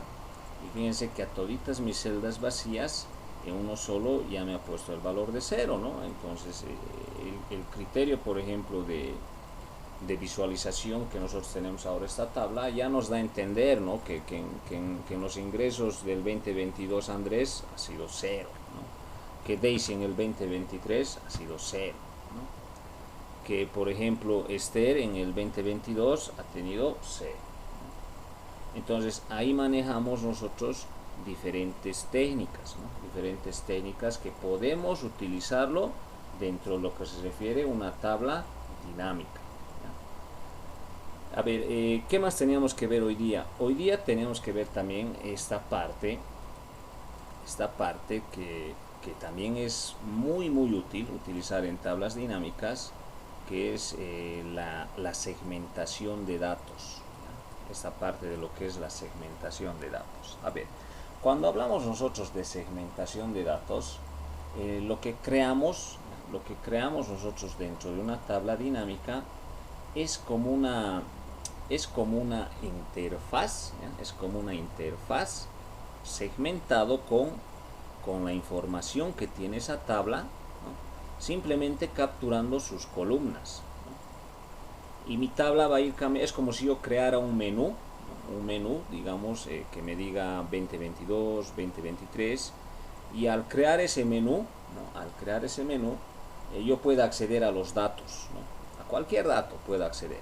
y fíjense que a toditas mis celdas vacías en uno solo ya me ha puesto el valor de 0, ¿no? Entonces el criterio, por ejemplo, de visualización que nosotros tenemos ahora esta tabla ya nos da a entender, ¿no? que en los ingresos del 2022 Andrés ha sido 0, ¿no? Que Daisy en el 2023 ha sido 0, ¿no? Que por ejemplo Esther en el 2022 ha tenido 0, ¿no? Entonces ahí manejamos nosotros diferentes técnicas, ¿no? Diferentes técnicas que podemos utilizarlo dentro de lo que se refiere a una tabla dinámica. A ver, ¿qué más teníamos que ver hoy día? Hoy día tenemos que ver también esta parte que también es muy útil utilizar en tablas dinámicas, que es la segmentación de datos, ¿ya? Esta parte de lo que es la segmentación de datos. A ver, cuando hablamos nosotros de segmentación de datos, lo que creamos nosotros dentro de una tabla dinámica es como una interfaz, ¿ya? Es como una interfaz segmentado con la información que tiene esa tabla, ¿no? Simplemente capturando sus columnas, ¿no? Y mi tabla va a ir cambiando, es como si yo creara un menú, ¿no? Un menú, digamos, que me diga 2022, 2023, y al crear ese menú, ¿no? Al crear ese menú, yo puedo acceder a los datos, ¿no? A cualquier dato puedo acceder.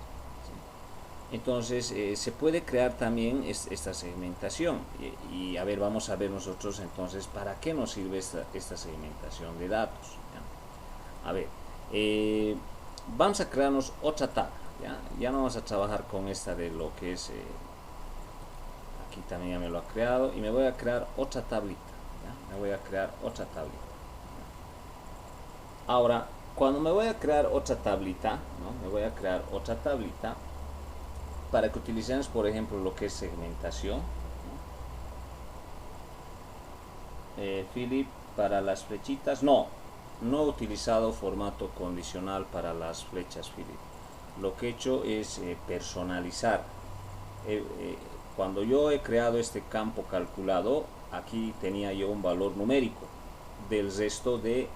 Entonces se puede crear también esta segmentación y a ver, vamos a ver nosotros entonces para qué nos sirve esta segmentación de datos, ¿ya? A ver, vamos a crearnos otra tabla, ya no vamos a trabajar con esta de lo que es aquí también ya me lo ha creado y me voy a crear otra tablita, ¿ya? Me voy a crear otra tablita, ¿ya? Ahora cuando me voy a crear otra tablita, ¿no? Me voy a crear otra tablita para que utilicemos, por ejemplo, lo que es segmentación, ¿no? Philip, para las flechitas, no he utilizado formato condicional para las flechas, Philip. Lo que he hecho es personalizar. Cuando yo he creado este campo calculado, aquí tenía yo un valor numérico del resto de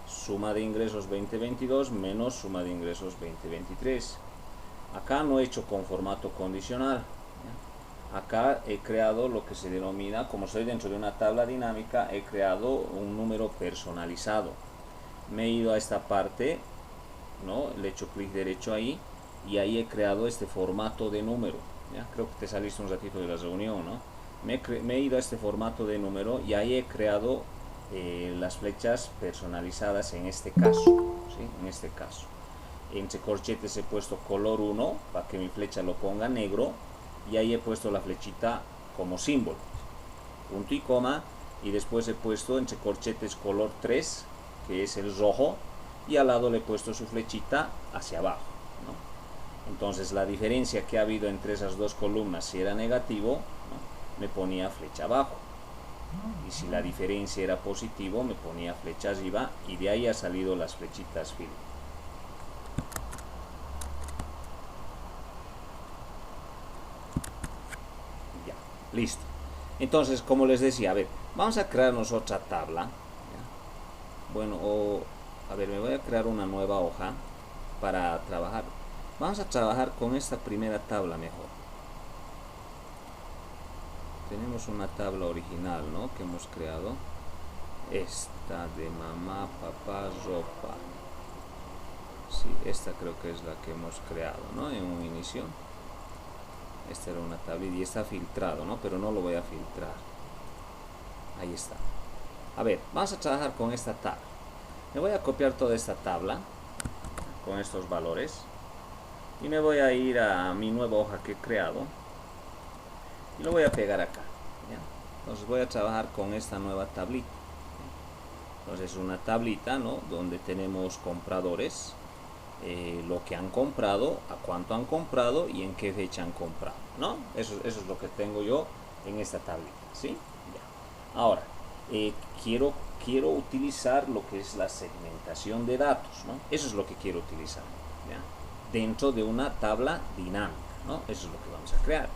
suma de ingresos 2022 menos suma de ingresos 2023. Acá no he hecho con formato condicional, ¿ya? Acá he creado lo que se denomina, como estoy dentro de una tabla dinámica, he creado un número personalizado. Me he ido a esta parte, ¿no? Le he hecho clic derecho ahí y ahí he creado este formato de número, ¿ya? Creo que te saliste un ratito de la reunión, ¿no? Me he ido a este formato de número y ahí he creado las flechas personalizadas en este caso, ¿sí? En este caso. Entre corchetes he puesto color 1 para que mi flecha lo ponga negro y ahí he puesto la flechita como símbolo, punto y coma, y después he puesto entre corchetes color 3 que es el rojo y al lado le he puesto su flechita hacia abajo, ¿no? Entonces la diferencia que ha habido entre esas dos columnas, si era negativo, ¿no? me ponía flecha abajo. Y si la diferencia era positivo, me ponía flecha arriba, y de ahí ha salido las flechitas fill. Ya, listo. Entonces, como les decía, a ver, vamos a crearnos otra tabla. ¿Ya? Bueno, a ver, me voy a crear una nueva hoja para trabajar. Vamos a trabajar con esta primera tabla mejor. Tenemos una tabla original, ¿no?, que hemos creado. Esta de mamá, papá, ropa. Sí, esta creo que es la que hemos creado, ¿no?, en un inicio. Esta era una tablita y está filtrado, ¿no?, pero no lo voy a filtrar. Ahí está. A ver, vamos a trabajar con esta tabla. Me voy a copiar toda esta tabla con estos valores y me voy a ir a mi nueva hoja que he creado y lo voy a pegar acá, ¿ya? Entonces voy a trabajar con esta nueva tablita. Entonces una tablita, ¿no?, donde tenemos compradores, lo que han comprado, a cuánto han comprado y en qué fecha han comprado, ¿no? Eso es lo que tengo yo en esta tablita, ¿sí? Ya. Ahora, quiero utilizar lo que es la segmentación de datos, ¿no? Eso es lo que quiero utilizar, ¿ya?, dentro de una tabla dinámica, ¿no? Eso es lo que vamos a crear.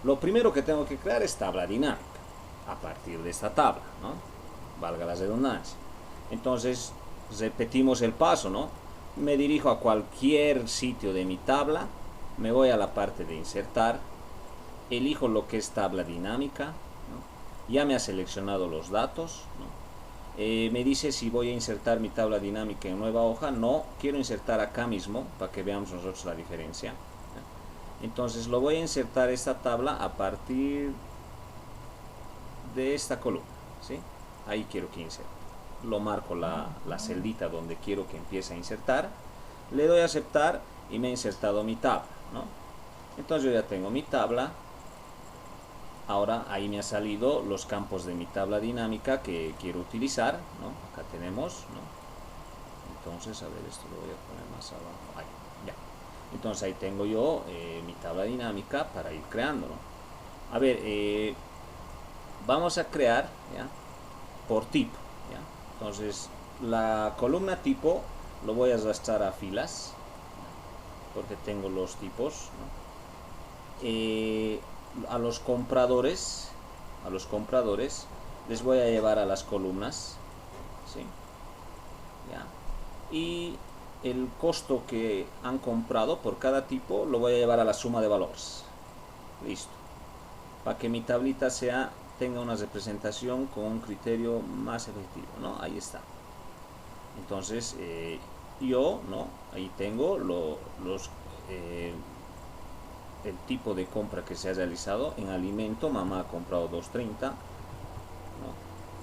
Lo primero que tengo que crear es tabla dinámica a partir de esta tabla, ¿no?, valga la redundancia. Entonces repetimos el paso, ¿no? Me dirijo a cualquier sitio de mi tabla, me voy a la parte de insertar, elijo lo que es tabla dinámica, ¿no? Ya me ha seleccionado los datos, ¿no? Me dice si voy a insertar mi tabla dinámica en nueva hoja. No, quiero insertar acá mismo para que veamos nosotros la diferencia. Entonces lo voy a insertar esta tabla a partir de esta columna, ¿sí? Ahí quiero que inserte. Lo marco la celdita donde quiero que empiece a insertar, le doy a aceptar y me ha insertado mi tabla, ¿no? Entonces yo ya tengo mi tabla. Ahora ahí me ha salido los campos de mi tabla dinámica que quiero utilizar, ¿no? Acá tenemos, ¿no? Entonces, a ver, esto lo voy a poner más abajo. Ahí, ya. Entonces ahí tengo yo mi tabla dinámica para ir creando, ¿no? A ver, vamos a crear, ¿ya?, por tipo, ¿ya? Entonces la columna tipo lo voy a arrastrar a filas, porque tengo los tipos, ¿no? A los compradores les voy a llevar a las columnas, ¿sí? ¿Ya? Y el costo que han comprado por cada tipo lo voy a llevar a la suma de valores. Listo. Para que mi tablita tenga una representación con un criterio más efectivo, ¿no? Ahí está. Entonces yo, ¿no?, ahí tengo el tipo de compra que se ha realizado. En alimento, mamá ha comprado 2.30, ¿no?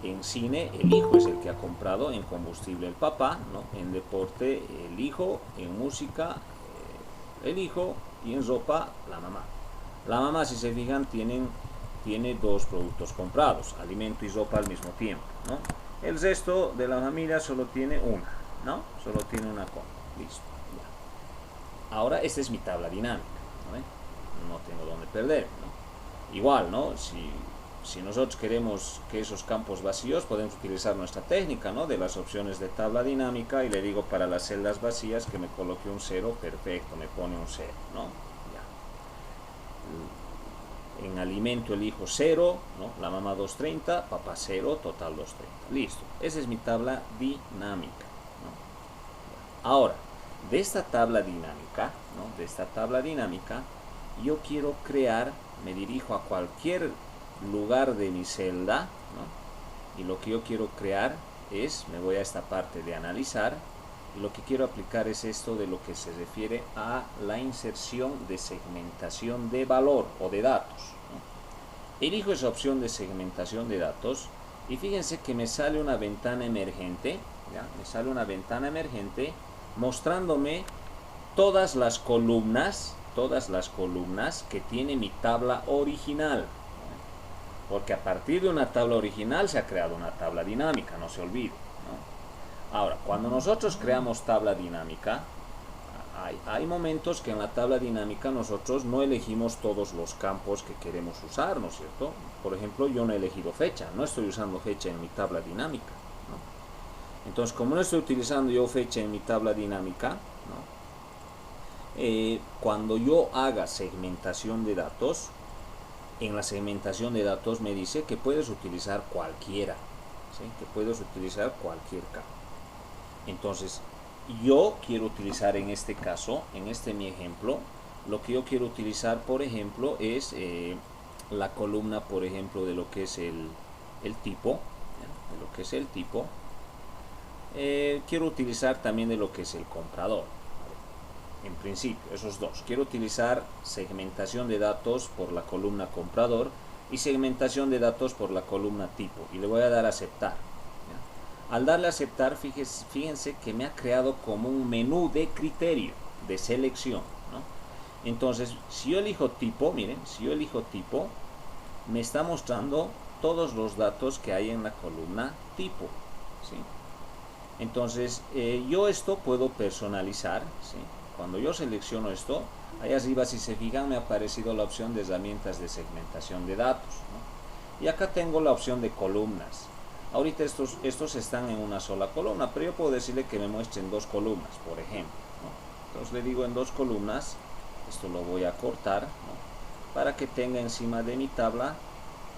En cine, el hijo es el que ha comprado. En combustible, el papá, ¿no? En deporte, el hijo. En música, el hijo. Y en ropa, la mamá. La mamá, si se fijan, tiene dos productos comprados, alimento y ropa al mismo tiempo, ¿no? El resto de la familia solo tiene una, ¿no? Solo tiene una compra. Listo. Ya. Ahora esta es mi tabla dinámica, ¿no? No tengo donde perder, ¿no? Igual, ¿no? Si nosotros queremos que esos campos vacíos, podemos utilizar nuestra técnica, ¿no?, de las opciones de tabla dinámica, y le digo para las celdas vacías que me coloque un 0, perfecto, me pone un 0, ¿no? Ya. En alimento elijo 0, ¿no?, la mamá 2.30, papá 0, total 2.30. Listo, esa es mi tabla dinámica, ¿no? Ahora, de esta tabla dinámica, ¿no?, de esta tabla dinámica, yo quiero crear, me dirijo a cualquier lugar de mi celda, ¿no?, y lo que yo quiero crear es, me voy a esta parte de analizar, y lo que quiero aplicar es esto de lo que se refiere a la inserción de segmentación de valor o de datos, ¿no? Elijo esa opción de segmentación de datos y fíjense que me sale una ventana emergente, ¿ya? Me sale una ventana emergente mostrándome todas las columnas que tiene mi tabla original, ¿no? Porque a partir de una tabla original se ha creado una tabla dinámica, no se olvide, ¿no? Ahora, cuando nosotros creamos tabla dinámica, hay momentos que en la tabla dinámica nosotros no elegimos todos los campos que queremos usar, ¿no es cierto? Por ejemplo, yo no he elegido fecha, no estoy usando fecha en mi tabla dinámica, ¿no? Entonces, como no estoy utilizando yo fecha en mi tabla dinámica, ¿no? Cuando yo haga segmentación de datos, en la segmentación de datos me dice que puedes utilizar cualquiera, ¿sí? Que puedes utilizar cualquier campo. Entonces, yo quiero utilizar en este caso, en este mi ejemplo, lo que yo quiero utilizar, por ejemplo, es la columna, por ejemplo, de lo que es el tipo, ¿ya? De lo que es el tipo. Quiero utilizar también de lo que es el comprador. En principio, esos dos. Quiero utilizar segmentación de datos por la columna comprador y segmentación de datos por la columna tipo. Y le voy a dar a aceptar. ¿Ya? Al darle a aceptar, fíjense que me ha creado como un menú de criterio, de selección, ¿no? Entonces, si yo elijo tipo, miren, si yo elijo tipo, me está mostrando todos los datos que hay en la columna tipo, ¿sí? Entonces, yo esto puedo personalizar, ¿sí? Cuando yo selecciono esto, ahí arriba, si se fijan, me ha aparecido la opción de herramientas de segmentación de datos, ¿no? Y acá tengo la opción de columnas. Ahorita estos están en una sola columna, pero yo puedo decirle que me muestren dos columnas, por ejemplo, ¿no? Entonces le digo en dos columnas, esto lo voy a cortar, ¿no? Para que tenga encima de mi tabla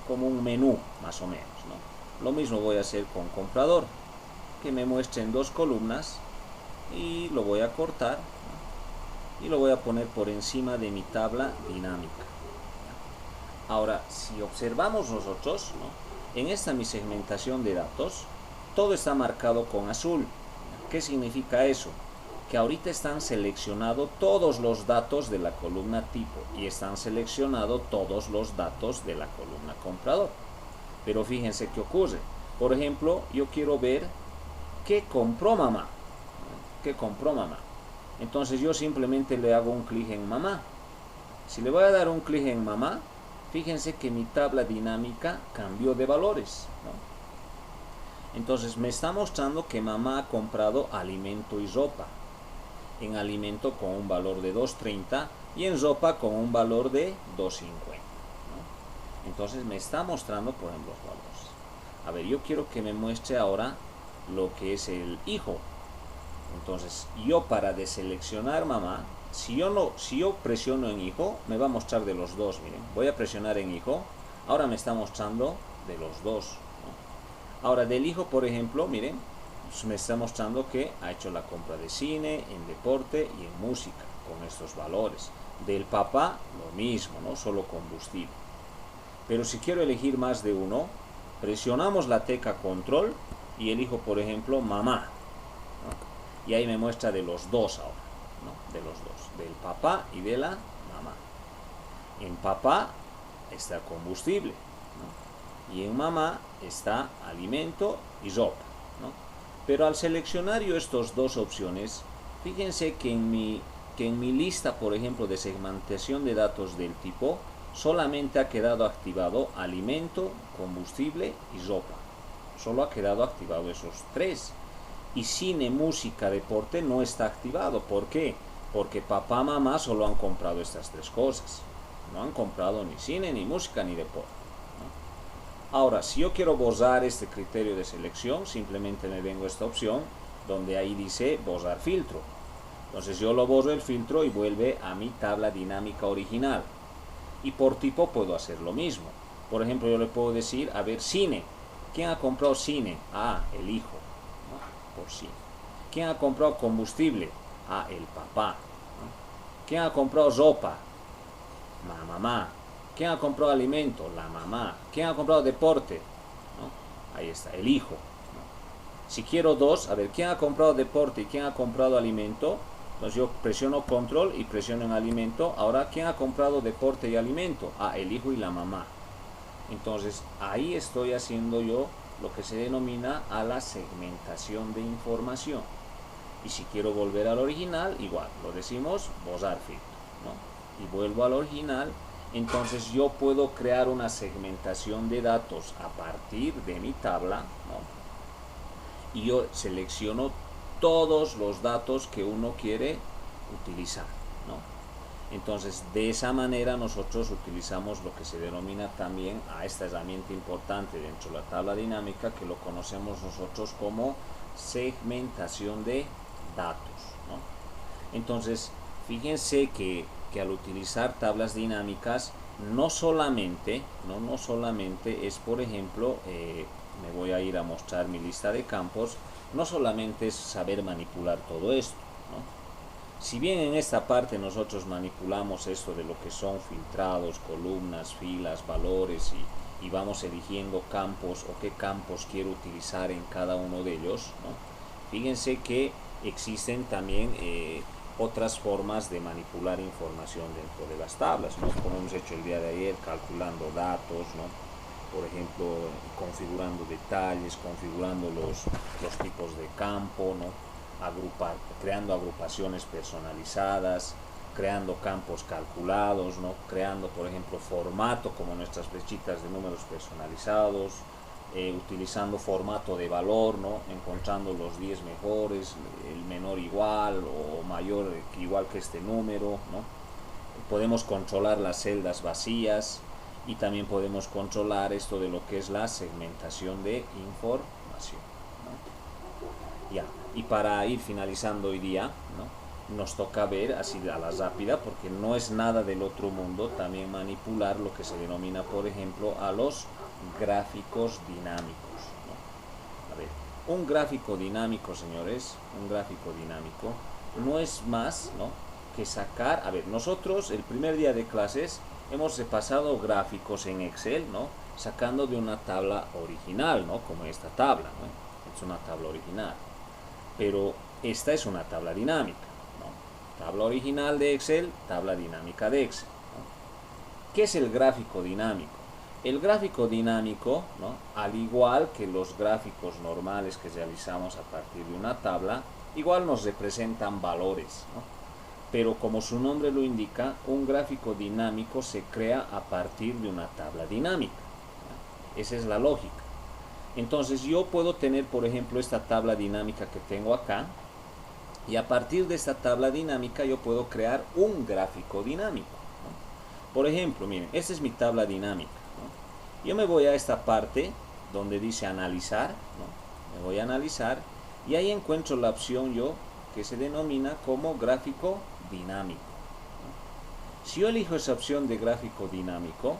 como un menú, más o menos, ¿no? Lo mismo voy a hacer con comprador, que me muestren dos columnas y lo voy a cortar, ¿no? Y lo voy a poner por encima de mi tabla dinámica. Ahora, si observamos nosotros, ¿no? En esta mi segmentación de datos, todo está marcado con azul. ¿Qué significa eso? Que ahorita están seleccionados todos los datos de la columna tipo y están seleccionados todos los datos de la columna comprador. Pero fíjense qué ocurre. Por ejemplo, yo quiero ver qué compró mamá. ¿Qué compró mamá? Entonces yo simplemente le hago un clic en mamá. Si le voy a dar un clic en mamá, fíjense que mi tabla dinámica cambió de valores, ¿no? Entonces me está mostrando que mamá ha comprado alimento y ropa. En alimento con un valor de 2.30 y en ropa con un valor de 2.50, ¿no? Entonces me está mostrando, por ejemplo, los valores. A ver, yo quiero que me muestre ahora lo que es el hijo. Entonces yo, para deseleccionar mamá, si yo presiono en hijo, me va a mostrar de los dos. Miren, voy a presionar en hijo, ahora me está mostrando de los dos, ¿no? Ahora del hijo, por ejemplo, miren, pues me está mostrando que ha hecho la compra de cine, en deporte y en música, con estos valores. Del papá, lo mismo, ¿no? Solo combustible. Pero si quiero elegir más de uno, presionamos la tecla control y elijo, por ejemplo, mamá, ¿no? Y ahí me muestra de los dos ahora, ¿no? De los dos, del papá y de la mamá. En papá está combustible, ¿no? Y en mamá está alimento y ropa, ¿no? Pero al seleccionar yo estas dos opciones, fíjense que en mi lista, por ejemplo, de segmentación de datos del tipo, solamente ha quedado activado alimento, combustible y ropa. Solo ha quedado activado esos tres. Y cine, música, deporte no está activado. ¿Por qué? Porque papá, mamá solo han comprado estas tres cosas. No han comprado ni cine, ni música, ni deporte, ¿no? Ahora, si yo quiero borrar este criterio de selección, simplemente me vengo a esta opción, donde ahí dice borrar filtro. Entonces yo lo borro el filtro y vuelve a mi tabla dinámica original. Y por tipo puedo hacer lo mismo. Por ejemplo, yo le puedo decir, a ver, cine. ¿Quién ha comprado cine? Ah, el hijo, ¿no? Por cine. ¿Quién ha comprado combustible? Ah, el papá, ¿no? ¿Quién ha comprado ropa? La mamá. ¿Quién ha comprado alimento? La mamá. ¿Quién ha comprado deporte? ¿No? Ahí está, el hijo, ¿no? Si quiero dos, a ver, ¿quién ha comprado deporte y quién ha comprado alimento? Entonces yo presiono control y presiono en alimento. Ahora, ¿quién ha comprado deporte y alimento? Ah, el hijo y la mamá. Entonces ahí estoy haciendo yo lo que se denomina a la segmentación de información. Y si quiero volver al original, igual, lo decimos borrar filtro, ¿no? Y vuelvo al original. Entonces yo puedo crear una segmentación de datos a partir de mi tabla, ¿no? Y yo selecciono todos los datos que uno quiere utilizar, ¿no? Entonces, de esa manera nosotros utilizamos lo que se denomina también a esta herramienta importante dentro de la tabla dinámica, que lo conocemos nosotros como segmentación de datos, ¿no? Entonces, fíjense que al utilizar tablas dinámicas, no solamente es, por ejemplo, me voy a ir a mostrar mi lista de campos, no solamente es saber manipular todo esto, ¿no? Si bien en esta parte nosotros manipulamos esto de lo que son filtrados, columnas, filas, valores y vamos eligiendo campos o qué campos quiero utilizar en cada uno de ellos, ¿no? Fíjense que existen también otras formas de manipular información dentro de las tablas, ¿no? Como hemos hecho el día de ayer, calculando datos, ¿no? Por ejemplo, configurando detalles, configurando los tipos de campo, ¿no? Creando agrupaciones personalizadas, creando campos calculados, ¿no? Creando, por ejemplo, formato como nuestras flechitas de números personalizados, utilizando formato de valor, ¿no? Encontrando los 10 mejores, el menor igual o mayor igual que este número, ¿no? Podemos controlar las celdas vacías y también podemos controlar esto de lo que es la segmentación de información, ¿no? Ya, y para ir finalizando hoy día, ¿no? Nos toca ver así a la rápida, porque no es nada del otro mundo, también manipular lo que se denomina, por ejemplo, a los gráficos dinámicos, ¿no? A ver, un gráfico dinámico, señores, un gráfico dinámico no es más, ¿no?, que sacar, a ver, nosotros el primer día de clases hemos repasado gráficos en Excel, ¿no?, sacando de una tabla original, ¿no?, como esta tabla, ¿no? Es una tabla original, pero esta es una tabla dinámica, ¿no? Tabla original de Excel, tabla dinámica de Excel, ¿no? ¿Qué es el gráfico dinámico? El gráfico dinámico, ¿no?, al igual que los gráficos normales que realizamos a partir de una tabla, igual nos representan valores, ¿no? Pero como su nombre lo indica, un gráfico dinámico se crea a partir de una tabla dinámica, ¿no? Esa es la lógica. Entonces yo puedo tener, por ejemplo, esta tabla dinámica que tengo acá, y a partir de esta tabla dinámica yo puedo crear un gráfico dinámico, ¿no? Por ejemplo, miren, esta es mi tabla dinámica, ¿no? Yo me voy a esta parte donde dice analizar, ¿no? Me voy a analizar y ahí encuentro la opción yo que se denomina como gráfico dinámico, ¿no? Si yo elijo esa opción de gráfico dinámico,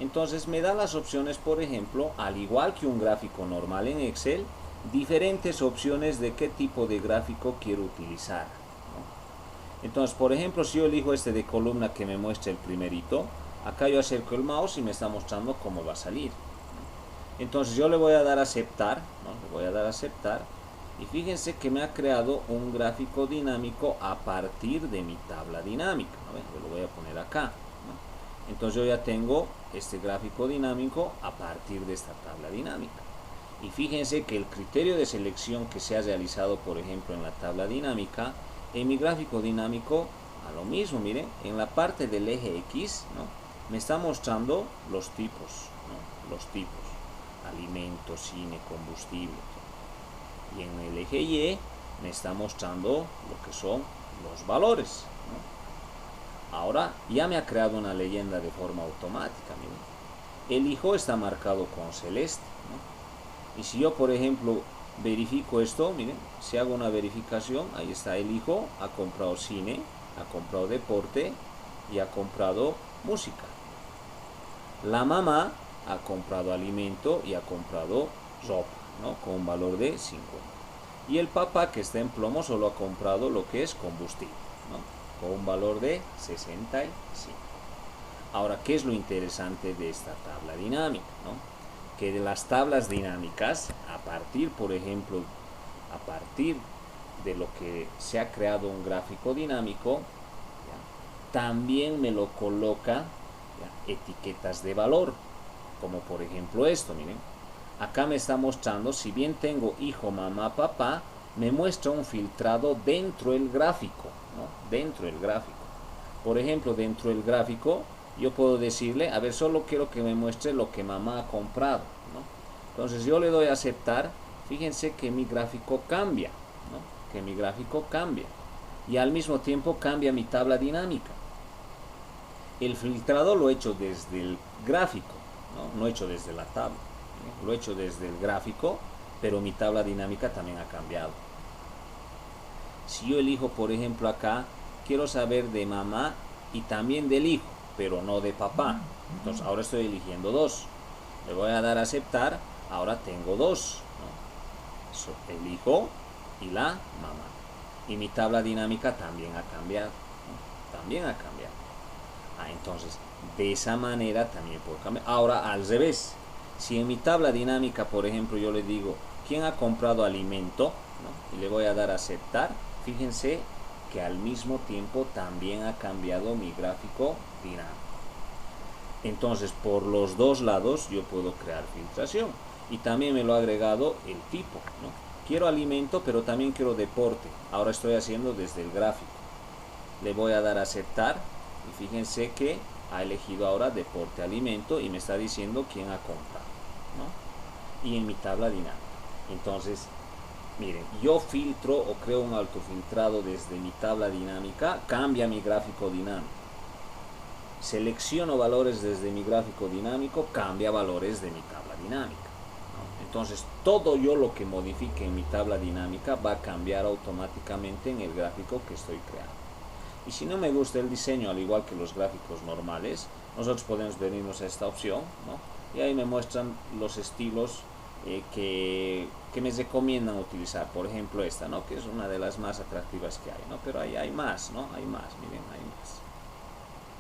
entonces me da las opciones, por ejemplo, al igual que un gráfico normal en Excel, diferentes opciones de qué tipo de gráfico quiero utilizar, ¿no? Entonces, por ejemplo, si yo elijo este de columna que me muestra el primerito, acá yo acerco el mouse y me está mostrando cómo va a salir, ¿no? Entonces yo le voy a dar a aceptar, ¿no? Le voy a dar a aceptar, y fíjense que me ha creado un gráfico dinámico a partir de mi tabla dinámica, ¿no? Yo lo voy a poner acá, ¿no? Entonces yo ya tengo este gráfico dinámico a partir de esta tabla dinámica. Y fíjense que el criterio de selección que se ha realizado, por ejemplo, en la tabla dinámica, en mi gráfico dinámico, a lo mismo, miren, en la parte del eje X, ¿no?, me está mostrando los tipos, ¿no?, los tipos, alimento, cine, combustible. Y en el eje Y me está mostrando lo que son los valores, ¿no? Ahora ya me ha creado una leyenda de forma automática, miren. El hijo está marcado con celeste, ¿no? Y si yo, por ejemplo, verifico esto, miren, si hago una verificación, ahí está, el hijo ha comprado cine, ha comprado deporte y ha comprado música. La mamá ha comprado alimento y ha comprado ropa, ¿no?, con un valor de 50. Y el papá, que está en plomo, solo ha comprado lo que es combustible, ¿no?, con un valor de 65. Ahora, ¿qué es lo interesante de esta tabla dinámica, ¿no? Que de las tablas dinámicas, a partir, por ejemplo, a partir de lo que se ha creado un gráfico dinámico, ¿ya?, también me lo coloca, ¿ya?, etiquetas de valor, como por ejemplo esto, miren. Acá me está mostrando, si bien tengo hijo, mamá, papá, me muestra un filtrado dentro del gráfico, ¿no?, dentro del gráfico. Por ejemplo, dentro del gráfico, yo puedo decirle, a ver, solo quiero que me muestre lo que mamá ha comprado, ¿no? Entonces yo le doy a aceptar, fíjense que mi gráfico cambia, ¿no?, que mi gráfico cambia. y al mismo tiempo cambia mi tabla dinámica. El filtrado lo he hecho desde el gráfico, no he hecho desde la tabla, lo he hecho desde el gráfico, pero mi tabla dinámica también ha cambiado. Si yo elijo, por ejemplo, acá, quiero saber de mamá y también del hijo, pero no de papá. Entonces ahora estoy eligiendo dos. Le voy a dar a aceptar, ahora tengo dos, ¿no? El hijo y la mamá. Y mi tabla dinámica también ha cambiado, ¿no? También ha cambiado. Entonces, de esa manera también puedo cambiar. Ahora, al revés. Si en mi tabla dinámica, por ejemplo, yo le digo, ¿quién ha comprado alimento? ¿No? Y le voy a dar a aceptar. Fíjense que al mismo tiempo también ha cambiado mi gráfico dinámico. Entonces, por los dos lados yo puedo crear filtración. Y también me lo ha agregado el tipo, ¿no? Quiero alimento, pero también quiero deporte. Ahora estoy haciendo desde el gráfico. Le voy a dar a aceptar. Y fíjense que ha elegido ahora deporte, alimento y me está diciendo quién ha comprado, ¿no? Y en mi tabla dinámica. Entonces, miren, yo filtro o creo un autofiltrado desde mi tabla dinámica, cambia mi gráfico dinámico. Selecciono valores desde mi gráfico dinámico, cambia valores de mi tabla dinámica, ¿no? Entonces, todo yo lo que modifique en mi tabla dinámica va a cambiar automáticamente en el gráfico que estoy creando. Y si no me gusta el diseño, al igual que los gráficos normales, nosotros podemos venirnos a esta opción, ¿no? Y ahí me muestran los estilos que me recomiendan utilizar. Por ejemplo esta, ¿no? Que es una de las más atractivas que hay, ¿no? Pero ahí hay más, ¿no? Hay más, miren, hay más.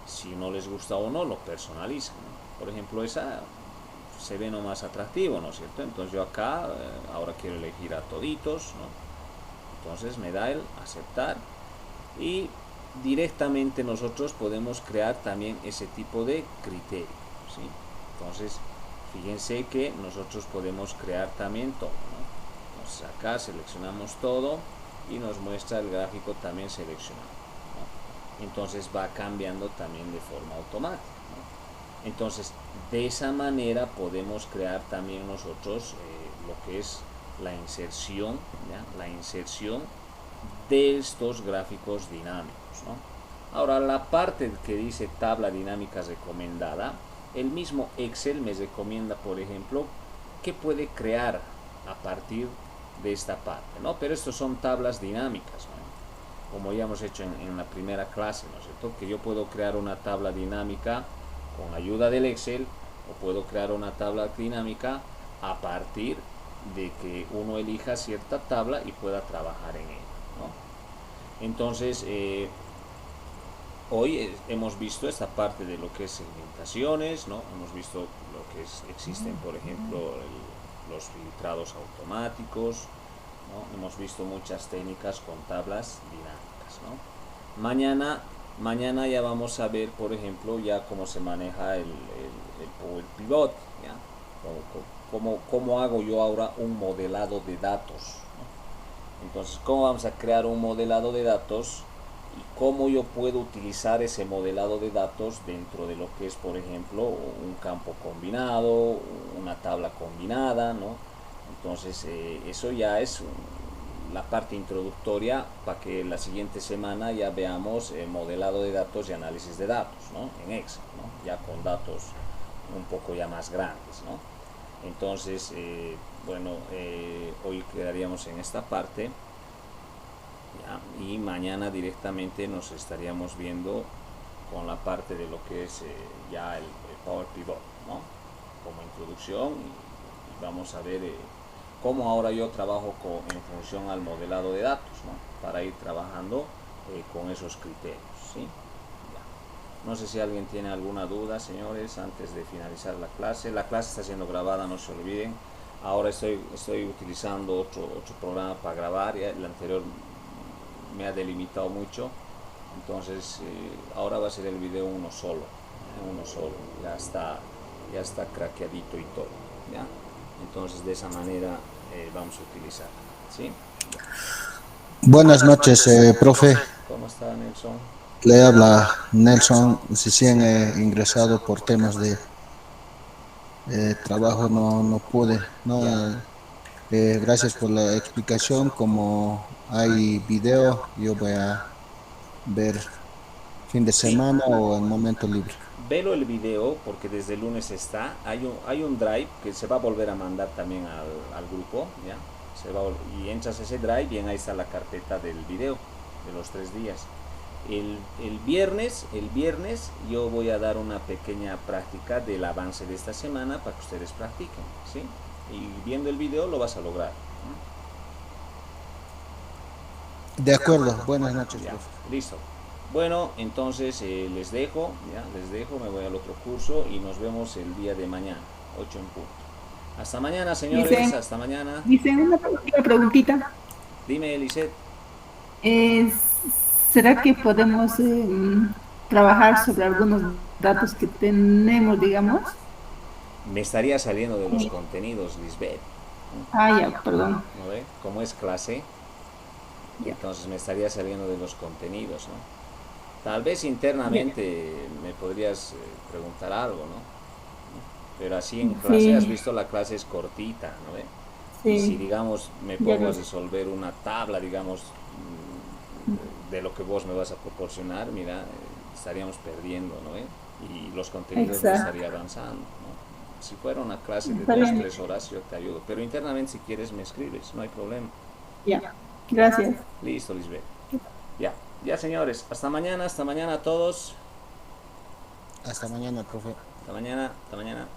Si no les gusta o no, lo personalizan, ¿no? Por ejemplo esa se ve no más atractivo, ¿no es cierto? Entonces yo acá, ahora quiero elegir a toditos, ¿no? Entonces me da el aceptar y directamente nosotros podemos crear también ese tipo de criterio, ¿sí? Entonces fíjense que nosotros podemos crear también todo, ¿no? Entonces acá seleccionamos todo y nos muestra el gráfico también seleccionado, ¿no? Entonces va cambiando también de forma automática, ¿no? Entonces de esa manera podemos crear también nosotros lo que es la inserción, ¿ya? La inserción de estos gráficos dinámicos, ¿no? Ahora la parte que dice tabla dinámica recomendada, el mismo Excel me recomienda, por ejemplo, qué puede crear a partir de esta parte, ¿no? Pero estos son tablas dinámicas, ¿no? Como ya hemos hecho en la primera clase, ¿no es cierto? Que yo puedo crear una tabla dinámica con ayuda del Excel o puedo crear una tabla dinámica a partir de que uno elija cierta tabla y pueda trabajar en ella, ¿no? Entonces, hoy hemos visto esta parte de lo que es segmentaciones, ¿no? Hemos visto lo que existen, por ejemplo, los filtrados automáticos, ¿no? Hemos visto muchas técnicas con tablas dinámicas, ¿no? Mañana ya vamos a ver, por ejemplo, ya cómo se maneja el Power Pivot, ¿ya? Cómo hago yo ahora un modelado de datos, ¿no? Entonces, ¿cómo vamos a crear un modelado de datos? Y cómo yo puedo utilizar ese modelado de datos dentro de lo que es, por ejemplo, un campo combinado, una tabla combinada, ¿no? Entonces, eso ya es la parte introductoria para que la siguiente semana ya veamos modelado de datos y análisis de datos, ¿no? En Excel, ¿no? Ya con datos un poco ya más grandes, ¿no? Entonces, bueno, hoy quedaríamos en esta parte, ¿ya? Y mañana directamente nos estaríamos viendo con la parte de lo que es ya el Power Pivot, ¿no? Como introducción y vamos a ver cómo ahora yo trabajo en función al modelado de datos, ¿no? Para ir trabajando con esos criterios, ¿sí? Ya. No sé si alguien tiene alguna duda, señores, antes de finalizar la clase. La clase está siendo grabada, no se olviden. Ahora estoy utilizando otro programa para grabar, ya el anterior me ha delimitado mucho, entonces ahora va a ser el video uno solo, ya está craqueadito y todo, ¿ya? Entonces de esa manera vamos a utilizar, ¿sí? Buenas noches, profe. ¿Cómo está, Nelson? Le habla Nelson. Recién ingresado por temas de trabajo, no pude. No, gracias por la explicación. Como hay video, yo voy a ver fin de Sí, semana o en momento libre. velo el video porque desde el lunes está. Hay un drive que se va a volver a mandar también al grupo, ¿ya? Y entras a ese drive y ahí está la carpeta del video de los 3 días. El viernes yo voy a dar una pequeña práctica del avance de esta semana para que ustedes practiquen, ¿sí? Y viendo el video lo vas a lograr, De acuerdo, buenas noches, ¿no? Ya, profe. listo. Bueno, entonces les dejo, ya, les dejo, me voy al otro curso y nos vemos el día de mañana, 8 en punto. Hasta mañana, señores, Dicen, hasta mañana. dicen una preguntita. Dime, Elisette. Es, ¿será que podemos trabajar sobre algunos datos que tenemos, digamos? Me estaría saliendo de los contenidos, Lisbeth. Ah, ya, perdón. ¿No ve? Como es clase, Ya, entonces me estaría saliendo de los contenidos, ¿no? Tal vez ya. internamente me podrías preguntar algo, ¿no? Pero así en clase, has Sí, visto la clase es cortita, ¿no ve? Y si, sí, digamos, me ya pongo a lo. resolver una tabla, digamos, de lo que vos me vas a proporcionar, mira, estaríamos perdiendo, ¿no ve? Y los contenidos no Exacto. estaría avanzando, ¿no? Si fuera una clase de Está dos, bien. 3 horas, yo te ayudo. Pero internamente, si quieres, me escribes, no hay problema. Ya. Ya. Gracias. Listo, Lisbeth. Ya. Ya, señores. Hasta mañana a todos. Hasta mañana, profe. Hasta mañana, hasta mañana.